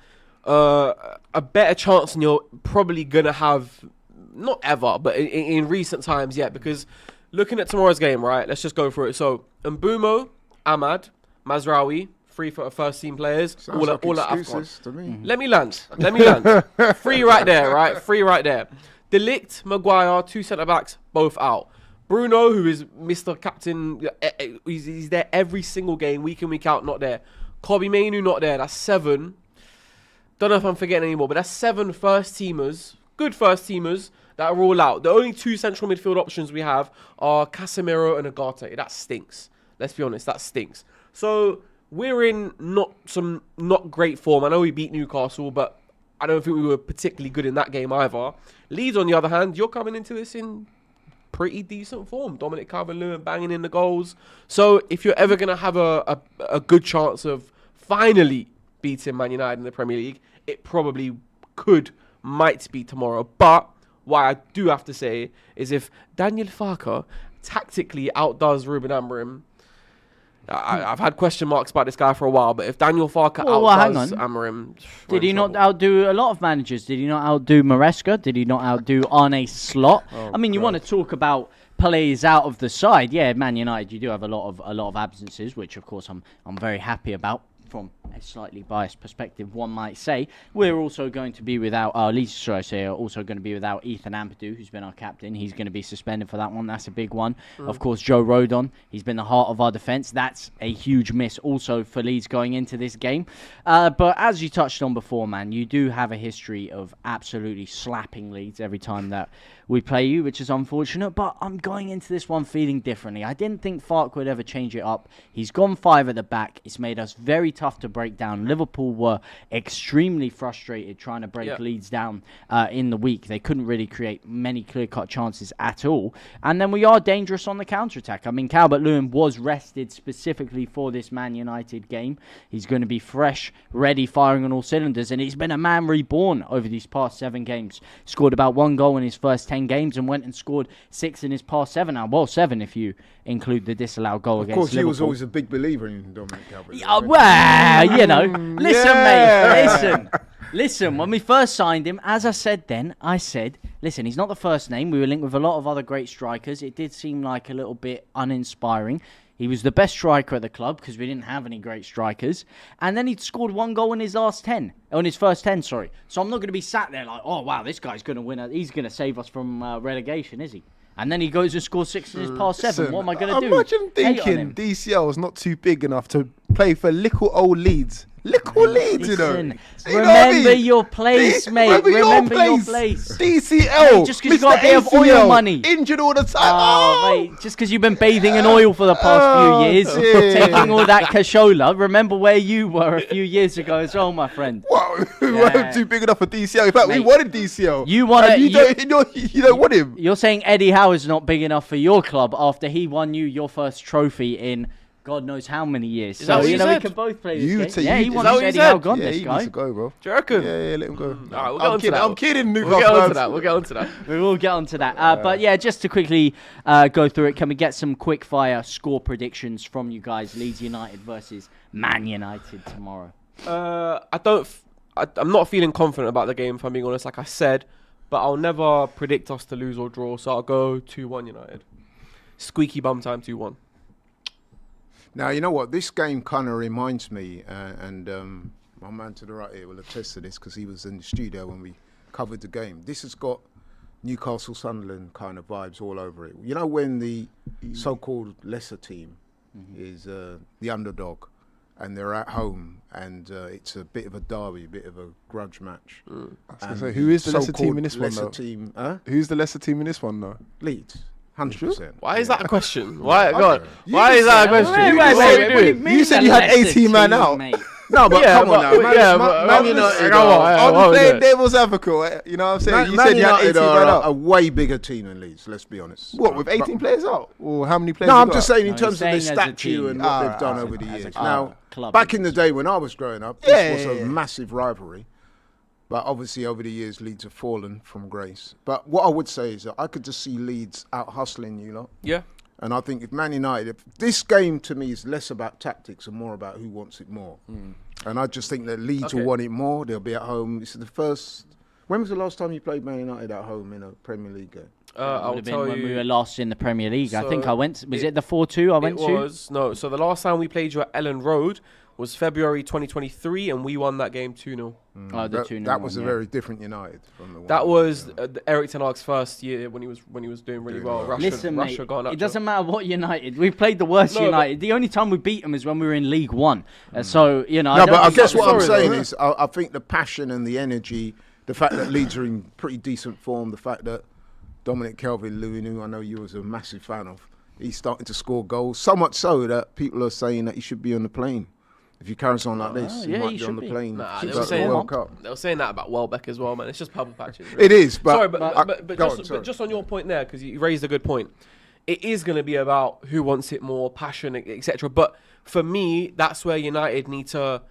a better chance than you're probably gonna have, not ever, but in recent times, because looking at tomorrow's game, right? Let's just go through it. So Mbumo, Ahmad, Mazraoui, 3 first team players, all at AFCON. Let me land. 3 right there, right? 3 right there. De Ligt, Maguire, 2 centre backs, both out. Bruno, who is Mr. Captain, he's there every single game, week in, week out, not there. Kobbie Mainoo, not there. That's 7. Don't know if I'm forgetting anymore, but that's 7 first teamers, good first teamers that are all out. The only 2 central midfield options we have are Casemiro and Agate. That stinks. Let's be honest, that stinks. So we're in not great form. I know we beat Newcastle, but I don't think we were particularly good in that game either. Leeds, on the other hand, you're coming into this in pretty decent form. Dominic Calvert-Lewin banging in the goals. So if you're ever going to have a good chance of finally beating Man United in the Premier League, it probably might be tomorrow. But what I do have to say is if Daniel Farke tactically outdoes Ruben Amorim, I've had question marks about this guy for a while, but if Daniel Farke outdoes Amorim... Did he not outdo a lot of managers? Did he not outdo Maresca? Did he not outdo Arne Slot? You want to talk about players out of the side. Yeah, Man United, you do have a lot of absences, which of course I'm very happy about. from a slightly biased perspective, one might say. We're also going to be without Leeds, should I say, are also going to be without Ethan Ampadu, who's been our captain. He's going to be suspended for that one. That's a big one. Of course, Joe Rodon, he's been the heart of our defence. That's a huge miss also for Leeds going into this game. But as you touched on before, man, you do have a history of absolutely slapping Leeds every time that we play you, which is unfortunate. But I'm going into this one feeling differently. I didn't think Farke would ever change it up. He's gone 5 at the back. It's made us very tough to break down. Liverpool were extremely frustrated trying to break Leeds down in the week. They couldn't really create many clear-cut chances at all. And then we are dangerous on the counter-attack. I mean, Calvert-Lewin was rested specifically for this Man United game. He's going to be fresh, ready, firing on all cylinders. And he's been a man reborn over these past 7 games. Scored about 1 goal in his first 10 games and went and scored 6 in his past 7 now. Well, 7 if you include the disallowed goal against Liverpool. Of course, he was always a big believer in Dominic Calvert-Lewin. Well, you know, listen, mate, listen. When we first signed him, as I said then, I said, listen, he's not the first name. We were linked with a lot of other great strikers. It did seem like a little bit uninspiring. He was the best striker at the club because we didn't have any great strikers. And then he'd scored 1 goal in his first 10, sorry. So I'm not going to be sat there like, oh, wow, this guy's going to win. He's going to save us from relegation, is he? And then he goes and scores 6 in his past 7. Listen, what am I going to do? Imagine thinking DCL is not too big enough to play for little old Leeds. Little Leeds, you know. Remember your place, mate. Remember your place. DCL. Mate, just because you got a bit of oil money. Injured all the time. Oh, mate, just because you've been bathing in oil for the past few years, taking all that cashola. Remember where you were a few years ago as well, my friend. What? We weren't too big enough for DCL. In fact, we wanted DCL. You want it? You don't want him. You're saying Eddie Howe's not big enough for your club after he won you your first trophy in God knows how many years. So, you know, we can both play this game. Yeah, he wants Eddie Howe gone, this guy. He needs to go, bro. Do you reckon? Yeah, let him go. All right, we'll get on to that. I'm kidding, We'll get on to that. We'll get on to that. We will get on to that. But yeah, just to quickly go through it, can we get some quick fire score predictions from you guys? Leeds United versus Man United tomorrow. I'm not feeling confident about the game, if I'm being honest, like I said, but I'll never predict us to lose or draw, so I'll go 2-1 United. Squeaky bum time 2-1. Now, you know what? This game kind of reminds me, and my man to the right here will attest to this because he was in the studio when we covered the game. This has got Newcastle-Sunderland kind of vibes all over it. You know when the so-called lesser team is the underdog and they're at home and it's a bit of a derby, a bit of a grudge match. So who is the lesser team in this one, though? Team, Who's the lesser team in this one, though? Leeds. 100%. Why is that a question? Why? God. Why is that a question? You said you had 18 man out. No, but come on now. Man United I'm playing devil's advocate. You know what I'm saying? You said you had 18 man out. A way bigger team than Leeds, let's be honest. What, with 18 players out? Or how many players? No, I'm just saying in terms of their statue and what they've done over the years. Now, back in the day when I was growing up, this was a massive rivalry. But obviously, over the years, Leeds have fallen from grace. But what I would say is that I could just see Leeds out hustling you lot. Yeah. And I think if Man United, this game to me is less about tactics and more about who wants it more. And I just think that Leeds will want it more. They'll be at home. This is the first. When was the last time you played Man United at home in a Premier League game? I'll tell you. When we were last in the Premier League. I think I went. Was it the 4-2 I went to? It was. No. So the last time we played you at Ellen Road was February 2023, and we won that game 2-0. That was a very different United from the one. That was Eric Ten Hag's first year when he was doing really well. Listen, mate, it doesn't matter what United. We've played the worst United. The only time we beat them is when we were in League One. So, you know. No, but I guess what I'm saying is I think the passion and the energy, the fact that Leeds are in pretty decent form, the fact that Dominic Calvert-Lewin, who I know you was a massive fan of, he's starting to score goals. So much so that people are saying that he should be on the plane. If he carries on like this, he might be on the plane. They were saying that about Welbeck as well, man. It's just purple patches. Really. It is, but... Sorry, just on your point there, because you raised a good point. It is going to be about who wants it more, passion, etc. But for me, that's where United need to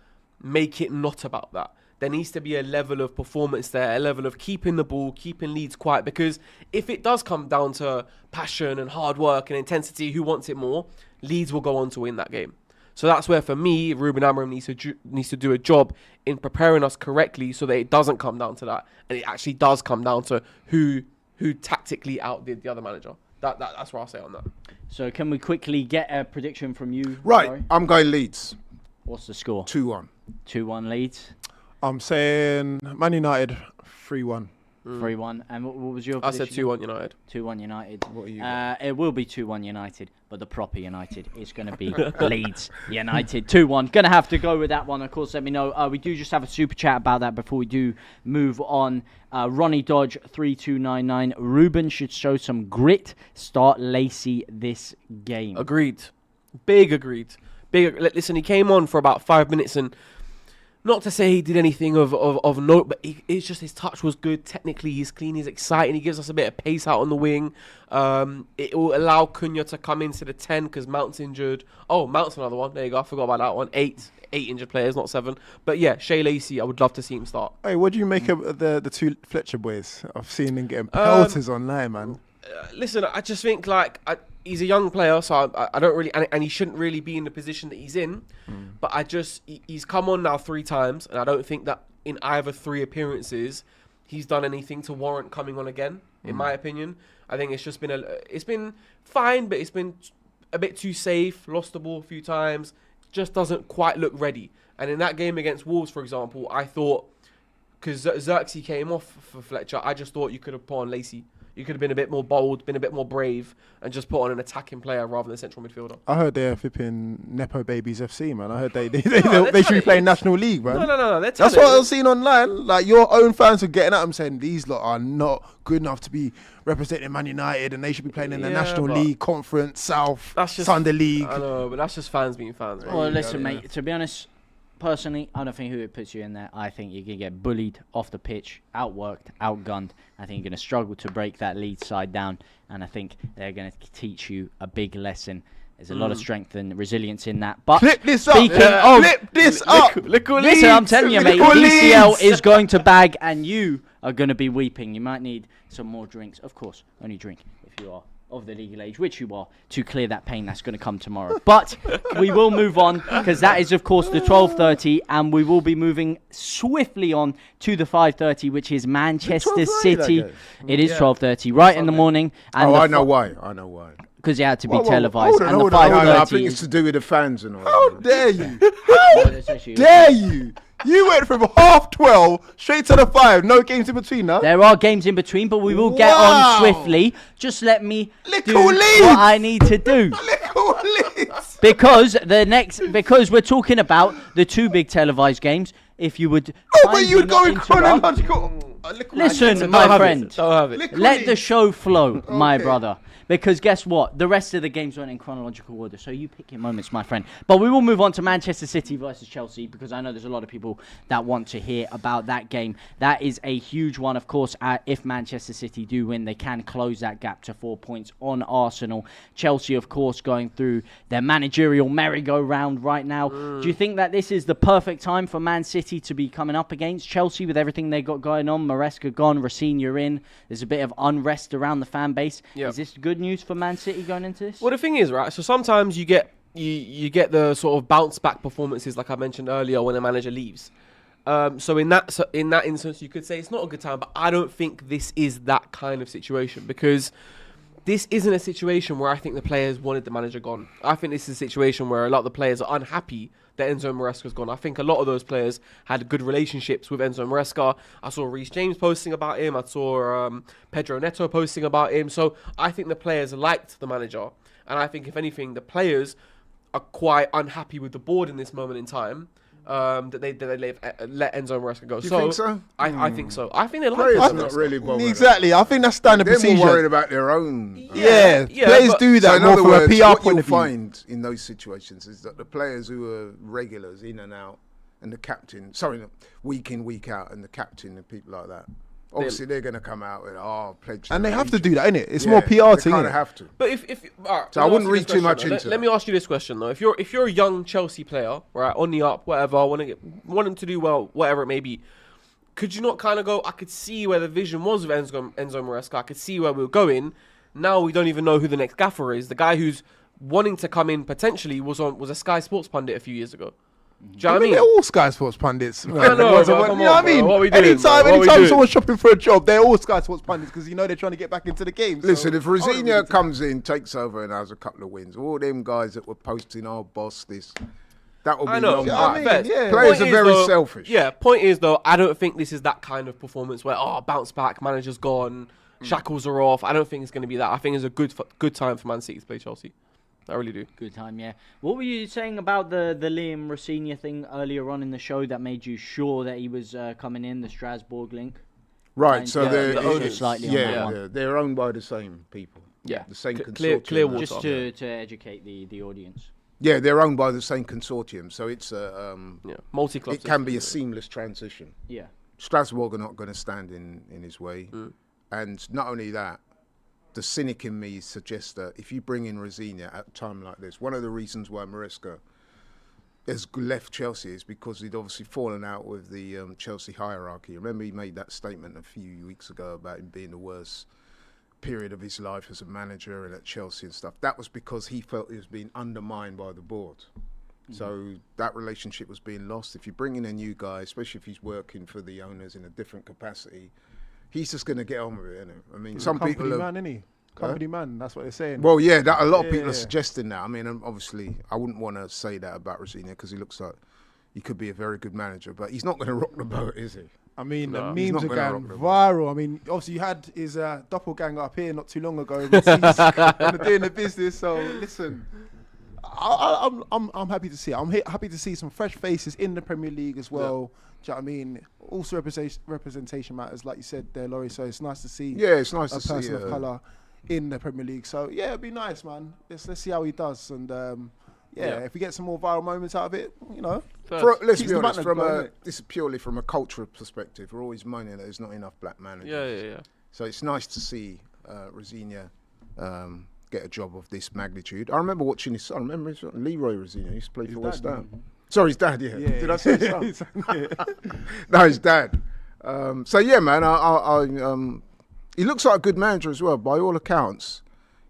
make it not about that. There needs to be a level of performance there, a level of keeping the ball, keeping Leeds quiet. Because if it does come down to passion and hard work and intensity, who wants it more, Leeds will go on to win that game. So that's where, for me, Ruben Amorim needs to do a job in preparing us correctly so that it doesn't come down to that, and it actually does come down to who tactically outdid the other manager. That's what I'll say on that. So can we quickly get a prediction from you? Right, I'm going Leeds. What's the score? 2-1. 2-1 Leeds. I'm saying Man United 3-1. 3-1. And what was your I said prediction? 2-1 United. 2-1 United. What are you? It will be 2-1 United, but the proper United is going to be Leeds United 2-1. Going to have to go with that one. Of course, let me know. We do just have a super chat about that before we do move on. Ronnie Dodge 3299. Ruben should show some grit. Start Lacey this game. Agreed. Big agreed. Listen, he came on for about 5 minutes and. Not to say he did anything of note, but it's just his touch was good. Technically, he's clean, he's exciting. He gives us a bit of pace out on the wing. It will allow Cunha to come into the 10 because Mount's injured. Oh, Mount's another one. There you go. I forgot about that one. Eight injured players, not 7. But yeah, Shea Lacey, I would love to see him start. Hey, what do you make of the 2 Fletcher boys? I've seen them getting pelters online, man. Listen, I just think he's a young player, so I don't really, and he shouldn't really be in the position that he's in. But he's come on now 3 times, and I don't think that in either 3 appearances he's done anything to warrant coming on again. In my opinion, I think it's just been it's been fine, but it's been a bit too safe. Lost the ball a few times, just doesn't quite look ready. And in that game against Wolves, for example, I thought because Xerxes came off for Fletcher, I just thought you could have put on Lacey. You could have been a bit more bold, been a bit more brave, and just put on an attacking player rather than a central midfielder. I heard they're flipping Nepo Babies FC, man. I heard they should be playing National League, man. No. That's what I was seeing online. Like, your own fans were getting at them saying these lot are not good enough to be representing Man United and they should be playing in the National League, Conference, South, Sunday League. I know, but that's just fans being fans, right? Well, listen, mate, to be honest, personally, I don't think who it puts you in there. I think you're going to get bullied off the pitch, outworked, outgunned. I think you're going to struggle to break that Leeds side down. And I think they're going to teach you a big lesson. There's a lot of strength and resilience in that. But flip this up. Flip this up. Listen, I'm telling you, mate, DCL is going to bag and you are going to be weeping. You might need some more drinks. Of course, only drink if you are of the legal age, which you are, to clear that pain that's going to come tomorrow. But we will move on because that is, of course, the 12:30, and we will be moving swiftly on to the 5:30, which is Manchester City. It is 12:30, right in the morning. And I know why. Because it had to be televised. And the 5:30. I think it's to do with the fans and all. How dare you? How dare you? You went from 12:30 straight to the 5. No games in between, huh? There are games in between, but we will get on swiftly. Just let me do what I need to do. Because we're talking about the 2 big televised games. If you would, but you would go in chronological. Listen, my friend. Let the show flow, my brother. Because guess what? The rest of the games weren't in chronological order. So you pick your moments, my friend. But we will move on to Manchester City versus Chelsea because I know there's a lot of people that want to hear about that game. That is a huge one, of course. If Manchester City do win, they can close that gap to 4 points on Arsenal. Chelsea, of course, going through their managerial merry-go-round right now. Do you think that this is the perfect time for Man City to be coming up against Chelsea with everything they got going on? Maresca gone, Rosenior in. There's a bit of unrest around the fan base. Yep. Is this good news for Man City going into this? Well, the thing is, right, so sometimes you get the sort of bounce back performances like I mentioned earlier when a manager leaves. So in that instance you could say it's not a good time, but I don't think this is that kind of situation because this isn't a situation where I think the players wanted the manager gone. I think this is a situation where a lot of the players are unhappy that Enzo Maresca's gone. I think a lot of those players had good relationships with Enzo Maresca. I saw Reece James posting about him. I saw Pedro Neto posting about him. So I think the players liked the manager. And I think, if anything, the players are quite unhappy with the board in this moment in time. That they let Enzo Maresca go. Do you think so? I think so. I think they like players it. are not really bothered. Exactly. I think that's standard procedure. They're more worried about their own. Yeah, players do that more from a PR point of view. What you'll find in those situations is that the players who are regulars in and out, and the captain, week in, week out, and the captain and people like that, obviously they're going to come out with pledge. And they have to do that, innit? It's more PR thing. They kind of have to. But if right, so I wouldn't read too much into it. Let me ask you this question though: if you're a young Chelsea player, right, on the up, whatever, wanting to do well, whatever it may be, could you not kind of go? I could see where the vision was of Enzo Maresca. I could see where we were going. Now we don't even know who the next gaffer is. The guy who's wanting to come in potentially was a Sky Sports pundit a few years ago. Do you know what I mean? They're all Sky Sports pundits. I know, you know what I mean? Anytime someone's shopping for a job, they're all Sky Sports pundits because they're trying to get back into the game. Listen, if Rosenior comes in, takes over and has a couple of wins, all them guys that were posting, boss this, That will be I know. long. Yeah, I mean, Fair. yeah. Players Point are is, very though- selfish. Yeah, point is, though, I don't think this is that kind of performance where, bounce back, manager's gone, shackles are off. I don't think it's going to be that. I think it's a good time for Man City to play Chelsea. I really do. Good time, yeah. What were you saying about the Liam Rosenior thing earlier on in the show that made you sure that he was coming in, the Strasbourg link? Right, so Yeah, they're the owners slightly on that one. they're owned by the same people. Yeah. The same Clear consortium. water. Just to educate the audience. Yeah, they're owned by the same consortium, so it's Multi-club. it can be a system, seamless transition. Yeah. Strasbourg are not going to stand in his way, and not only that, the cynic in me suggests that if you bring in Rosenior at a time like this, one of the reasons why Maresca has left Chelsea is because he'd obviously fallen out with the Chelsea hierarchy. Remember, he made that statement a few weeks ago about him being the worst period of his life as a manager and at Chelsea and stuff. That was because he felt he was being undermined by the board. So that relationship was being lost. If you bring in a new guy, especially if he's working for the owners in a different capacity, he's just going to get on with it, isn't it? I mean, He's some a company people are... man, isn't he? Company man, that's what they're saying. Well, yeah, that a lot of people Yeah. are suggesting that. I mean, obviously, I wouldn't want to say that about Rosenior because he looks like he could be a very good manager, but he's not going to rock the boat, is he? I mean, No, the he's memes not are gonna going rock the viral. I mean, obviously you had his doppelganger up here not too long ago. When doing the business. So listen, I'm happy to see it. I'm happy to see some fresh faces in the Premier League as well. Do you know what I mean? Also, representation matters, like you said there, Laurie. So it's nice to see. Yeah, it's nice a to see person of colour in the Premier League. So yeah, it'd be nice, man. Let's see how he does. And if we get some more viral moments out of it, you know. Let's keeps be the honest, banter going, innit? this is purely from a cultural perspective. We're always moaning that there's not enough black managers. Yeah. So it's nice to see Rosenior get a job of this magnitude. I remember watching his son. Remember his son? Leroy Rosenior used to play for West Ham. Sorry, his dad, yeah. Did I say his son? No, his dad. So yeah, man, he looks like a good manager as well, by all accounts.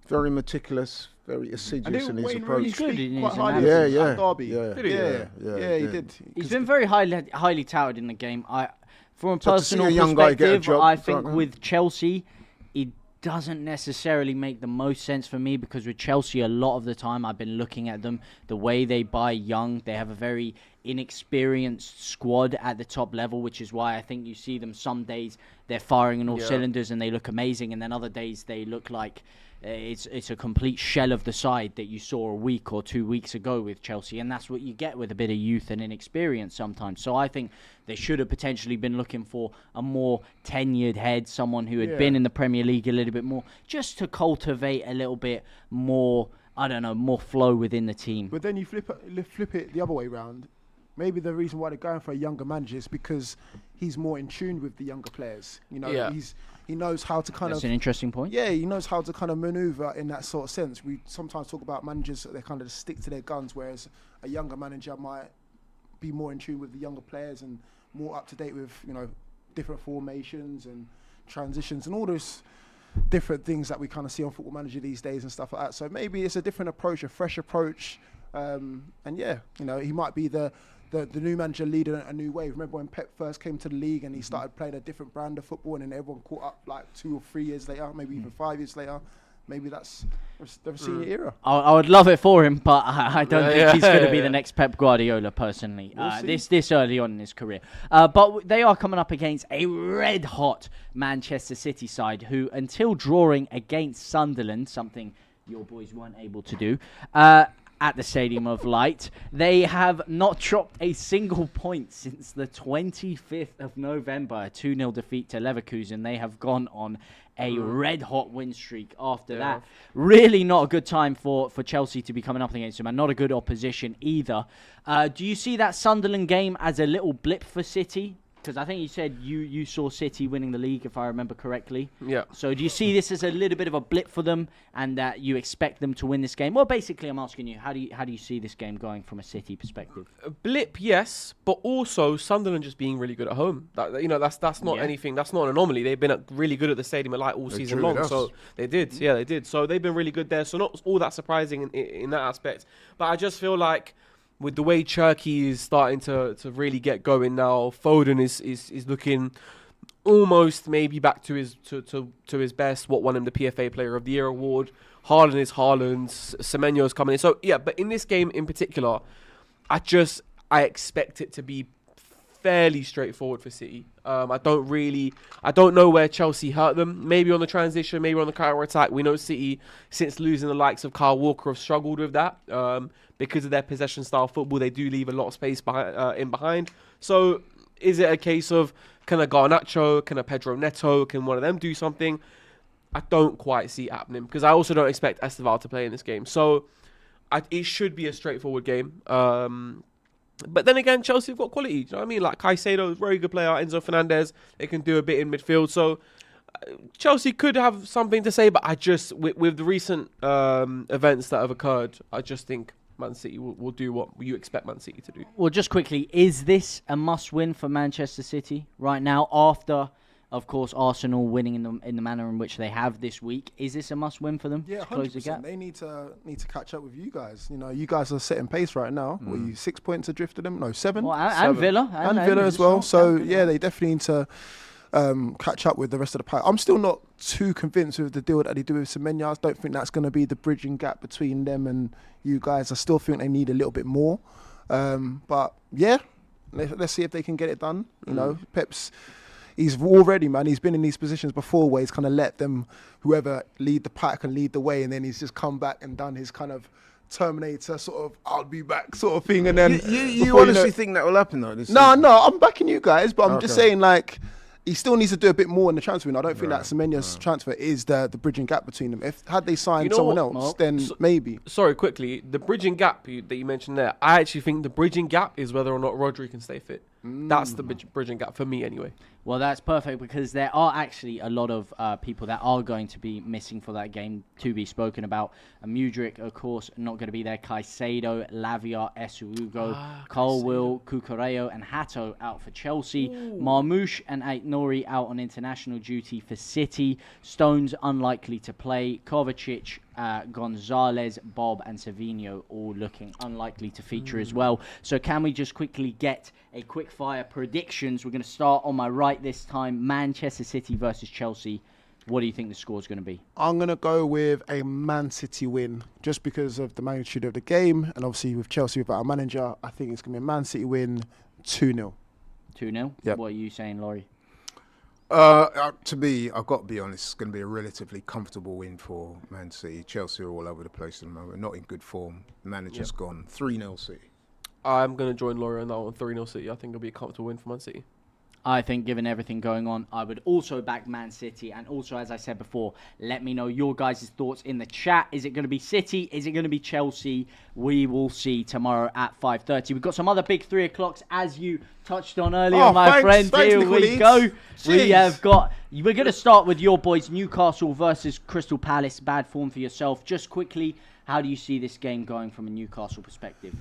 Very meticulous, very assiduous in his approach. good in his Derby. Yeah, he did. He's been very highly touted in the game. From a So to see personal a young guy get a perspective, job, I it's think like, with Chelsea, it doesn't necessarily make the most sense for me because with Chelsea, a lot of the time I've been looking at them, the way they buy young, they have a very inexperienced squad at the top level, which is why I think you see them some days they're firing on all cylinders and they look amazing, and then other days they look like it's a complete shell of the side that you saw a week or 2 weeks ago with Chelsea, and that's what you get with a bit of youth and inexperience sometimes. So I think they should have potentially been looking for a more tenured head, someone who had been in the Premier League a little bit more, just to cultivate a little bit more, I don't know, more flow within the team. But then you flip it the other way round. Maybe the reason why they're going for a younger manager is because he's more in tune with the younger players. You know, he knows how to kind of... That's an interesting point. Yeah, he knows how to kind of maneuver in that sort of sense. We sometimes talk about managers that they kind of stick to their guns, whereas a younger manager might be more in tune with the younger players and more up to date with, you know, different formations and transitions and all those different things that we kind of see on Football Manager these days and stuff like that. So maybe it's a different approach, a fresh approach. And yeah, you know, he might be the new manager leading a new wave. Remember when Pep first came to the league and he started playing a different brand of football, and then everyone caught up like 2 or 3 years later, maybe even 5 years later. Maybe that's the Rosenior era. I would love it for him, but I don't think he's going to be the next Pep Guardiola, personally, this early on in his career. But they are coming up against a red-hot Manchester City side who, until drawing against Sunderland, something your boys weren't able to do, at the Stadium of Light, they have not dropped a single point since the 25th of November, a 2-0 defeat to Leverkusen. They have gone on a red-hot win streak after that. Really not a good time for Chelsea to be coming up against them, and not a good opposition either. Do you see that Sunderland game as a little blip for City? Because I think you said you saw City winning the league, if I remember correctly. Yeah. So do you see this as a little bit of a blip for them, and that you expect them to win this game? Well, basically, I'm asking you, how do you see this game going from a City perspective? A blip, yes, but also Sunderland just being really good at home. That's not anything. That's not an anomaly. They've been really good at the Stadium of Light all season long. So they did. Yeah, they did. So they've been really good there. So not all that surprising in that aspect. But I just feel like, with the way Cherki is starting to really get going now, Foden is looking almost maybe back to his best. What won him the PFA Player of the Year award. Haaland is Haaland. Semenyo's coming in. So yeah, but in this game in particular, I expect it to be fairly straightforward for City. I don't know where Chelsea hurt them. Maybe on the transition, maybe on the counter attack. We know City, since losing the likes of Kyle Walker, have struggled with that because of their possession style football. They do leave a lot of space behind. So is it a case of can a Garnacho, can a Pedro Neto, can one of them do something? I don't quite see it happening because I also don't expect Esteval to play in this game. So it should be a straightforward game. But then again, Chelsea have got quality. Do you know what I mean? Like Caicedo is a very good player. Enzo Fernandez, they can do a bit in midfield. So Chelsea could have something to say, but I just, with the recent events that have occurred, I just think Man City will do what you expect Man City to do. Well, just quickly, is this a must-win for Manchester City right now after, of course, Arsenal winning in the manner in which they have this week? Is this a must-win for them to close the gap? They need to catch up with you guys. You know, you guys are setting pace right now. Were you 6 points adrift of them? No, 7. Well, and Villa. And Villa as well. So, yeah, they definitely need to catch up with the rest of the pack. I'm still not too convinced with the deal that they do with Semenya. I don't think that's going to be the bridging gap between them and you guys. I still think they need a little bit more. But, yeah, let's see if they can get it done. You know, Pep's... He's already, man, he's been in these positions before where he's kind of let them, whoever, lead the pack and lead the way, and then he's just come back and done his kind of Terminator sort of, I'll be back sort of thing. And then you honestly think that will happen though? No, I'm backing you guys, but I'm just saying, like, he still needs to do a bit more in the transfer window. I don't think that Semenya's transfer is the bridging gap between them. Had they signed someone else, then maybe. Sorry, quickly, the bridging gap that you mentioned there, I actually think the bridging gap is whether or not Rodri can stay fit. That's the bridging gap for me anyway. Well, that's perfect because there are actually a lot of people that are going to be missing for that game to be spoken about. Mudryk, of course, not going to be there. Caicedo, Lavia, Esuugo, Colwill, Cucurella and Hato out for Chelsea. Marmoush and Aït-Nouri out on international duty for City. Stones unlikely to play. Kovacic, Gonzalez, Bob and Savinho all looking unlikely to feature as well. So can we just quickly get a quick fire predictions? We're going to start on my right this time. Manchester City versus Chelsea. What do you think the score is going to be? I'm going to go with a Man City win just because of the magnitude of the game. And obviously with Chelsea without a manager, I think it's going to be a Man City win 2-0. 2-0? Yep. What are you saying, Laurie? To me, I've got to be honest, it's going to be a relatively comfortable win for Man City. Chelsea are all over the place at the moment, not in good form. Manager's gone. 3-0 City. I'm going to join Laurie on that one, 3-0 City. I think it'll be a comfortable win for Man City. I think given everything going on, I would also back Man City. And also, as I said before, let me know your guys' thoughts in the chat. Is it going to be City? Is it going to be Chelsea? We will see tomorrow at 5:30. We've got some other big 3 o'clocks, as you touched on earlier, my friend. Here we go. We have got... We're going to start with your boys, Newcastle versus Crystal Palace. Bad form for yourself. Just quickly, how do you see this game going from a Newcastle perspective?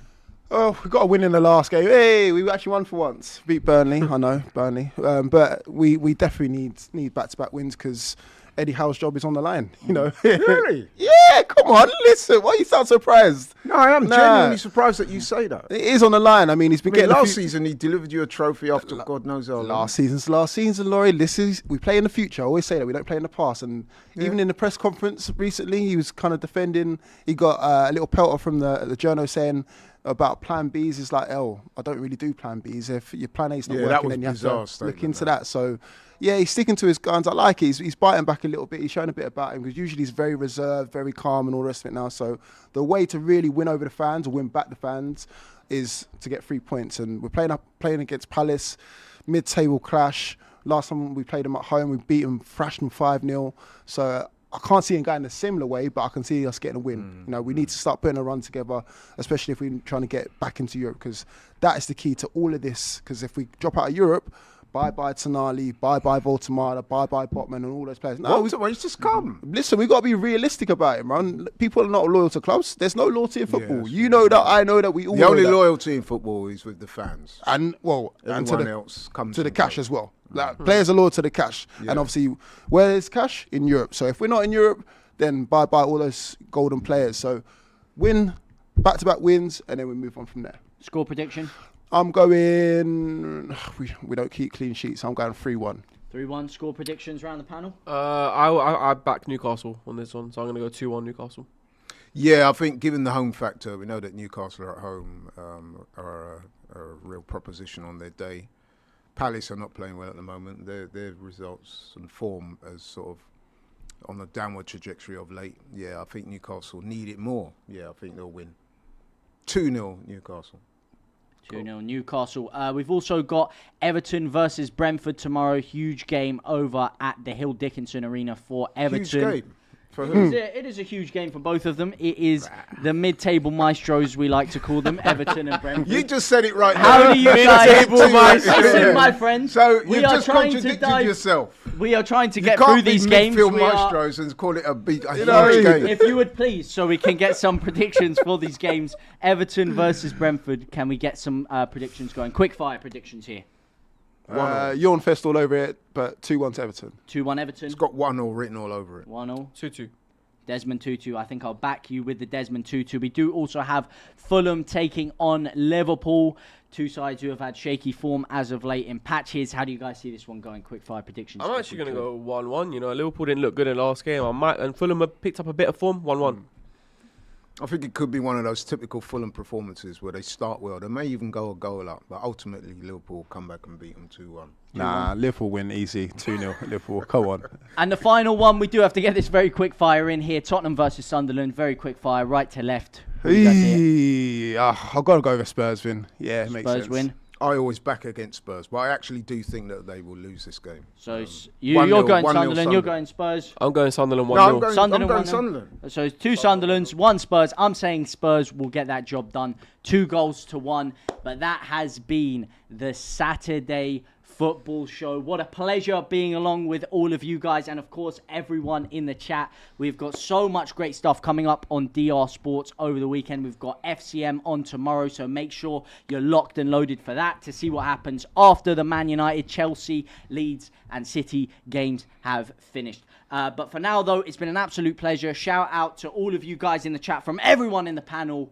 Oh, we got a win in the last game. Hey, we actually won for once. Beat Burnley, I know, Burnley. But we definitely need back-to-back wins because Eddie Howe's job is on the line, you know. Really? Yeah, come on, listen. Why you sound surprised? No, I am genuinely surprised that you say that. It is on the line. I mean, he's been getting... Last season, he delivered you a trophy after God knows how long. Last season, Laurie. We play in the future. I always say that. We don't play in the past. And even in the press conference recently, he was kind of defending. He got a little pelter from the journal saying... about plan Bs, is like, I don't really do plan Bs. If your plan A's not working, then you have to look into that. So, yeah, he's sticking to his guns. I like it. He's biting back a little bit. He's showing a bit about him because usually he's very reserved, very calm and all the rest of it now. So the way to really win over the fans or win back the fans is to get 3 points. And we're playing against Palace, mid-table clash. Last time we played them at home, we beat them, thrashed them 5-0. So... I can't see him going a similar way, but I can see us getting a win. You know, we need to start putting a run together, especially if we're trying to get back into Europe, because that is the key to all of this. Because if we drop out of Europe, bye-bye Tonali, bye-bye Voltemada, bye-bye Botman and all those players. No, he's just come. Listen, we've got to be realistic about it, man. People are not loyal to clubs. There's no loyalty in football. You know that, I know that, we all know that. The only loyalty in football is with the fans. And, and to else comes to the cash as well. Like, players are loyal to the cash. And obviously, where is cash? In Europe. So if we're not in Europe, then bye-bye all those golden players. So win, back-to-back wins, and then we move on from there. Score prediction? I'm going... We don't keep clean sheets. I'm going 3-1. 3-1. Score predictions around the panel? I back Newcastle on this one, so I'm going to go 2-1 Newcastle. Yeah, I think given the home factor, we know that Newcastle at home are a real proposition on their day. Palace are not playing well at the moment. Their results and form as sort of on a downward trajectory of late. Yeah, I think Newcastle need it more. Yeah, I think they'll win. 2-0 Newcastle. 2-0 Newcastle. We've also got Everton versus Brentford tomorrow. Huge game over at the Hill Dickinson Arena for Everton. Huge game. For who? It is a huge game for both of them. It is the mid-table maestros, we like to call them, Everton and Brentford. You just said it right How now. do you guys... Listen, my Yeah. friends. So we you are just trying to contradicted yourself. We are trying to You get can't through be these games. midfield We are- maestros and call it a huge game. If you would please, so we can get some predictions for these games. Everton versus Brentford. Can we get some predictions going? Quick fire predictions here. Yawn fest all over it, but 2-1 to Everton. 2-1 Everton. It's got 1-0 written all over it. 1-0. 2-2. Desmond Tutu. I think I'll back you with the Desmond Tutu. We do also have Fulham taking on Liverpool. Two sides who have had shaky form as of late in patches. How do you guys see this one going? Quick fire predictions. I'm actually going to go 1-1. You know, Liverpool didn't look good in the last game. And Fulham have picked up a bit of form. 1-1. I think it could be one of those typical Fulham performances where they start well. They may even go a goal up, but ultimately Liverpool will come back and beat them 2-1. Nah, Liverpool win easy. 2-0 Liverpool. Come on. And the final one, we do have to get this very quick fire in here. Tottenham versus Sunderland. Very quick fire, right to left. Who do you guys see? I've got to go with a Spurs win. Yeah, it makes sense. Spurs win. I always back against Spurs, but I actually do think that they will lose this game. So you're 1-0 going 1-0 Sunderland, you're going Spurs. I'm going Sunderland 1-0. No, I'm going Sunderland. Sunderland. So it's 2 Sunderlands, 1 Spurs. I'm saying Spurs will get that job done. 2-1. But that has been the Saturday football show. What a pleasure being along with all of you guys and of course everyone in the chat. We've got so much great stuff coming up on DR Sports over the weekend. We've got FCM on tomorrow, so make sure you're locked and loaded for that to see what happens after the Man United, Chelsea, Leeds and City games have finished. But for now though, it's been an absolute pleasure. Shout out to all of you guys in the chat from everyone in the panel.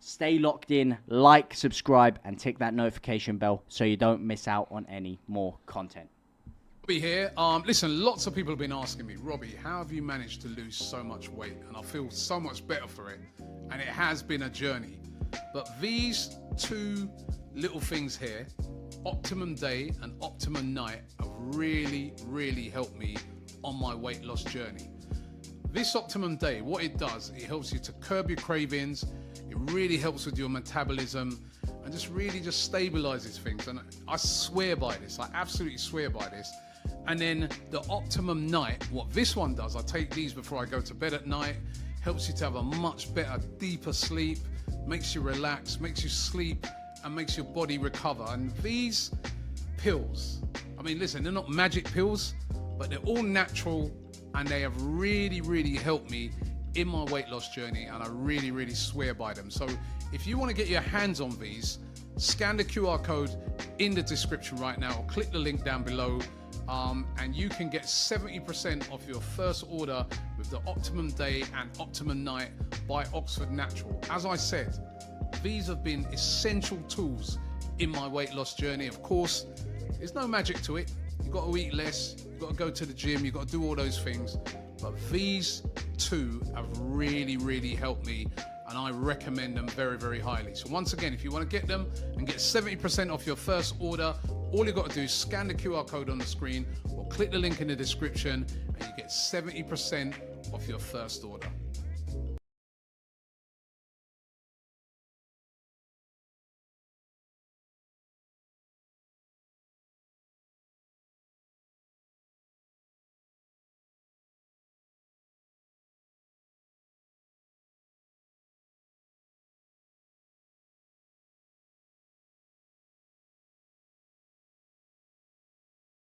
Stay locked in, like, subscribe, and tick that notification bell so you don't miss out on any more content. Robbie here. Listen, lots of people have been asking me, Robbie, how have you managed to lose so much weight? And I feel so much better for it. And it has been a journey. But these two little things here, Optimum Day and Optimum Night, have really, really helped me on my weight loss journey. This Optimum Day, what it does, it helps you to curb your cravings. It really helps with your metabolism and just really just stabilizes things. And I swear by this. I absolutely swear by this. And then the Optimum Night, what this one does, I take these before I go to bed at night, helps you to have a much better, deeper sleep, makes you relax, makes you sleep, and makes your body recover. And these pills, I mean, listen, they're not magic pills, but they're all natural and they have really, really helped me in my weight loss journey, and I really, really swear by them. So if you want to get your hands on these, scan the QR code in the description right now, or click the link down below, and you can get 70% off your first order with the Optimum Day and Optimum Night by Oxford Natural. As I said, these have been essential tools in my weight loss journey. Of course, there's no magic to it. You've got to eat less, you've got to go to the gym, you've got to do all those things. But these two have really, really helped me, and I recommend them very, very highly. So once again, if you want to get them and get 70% off your first order, all you've got to do is scan the QR code on the screen or click the link in the description and you get 70% off your first order.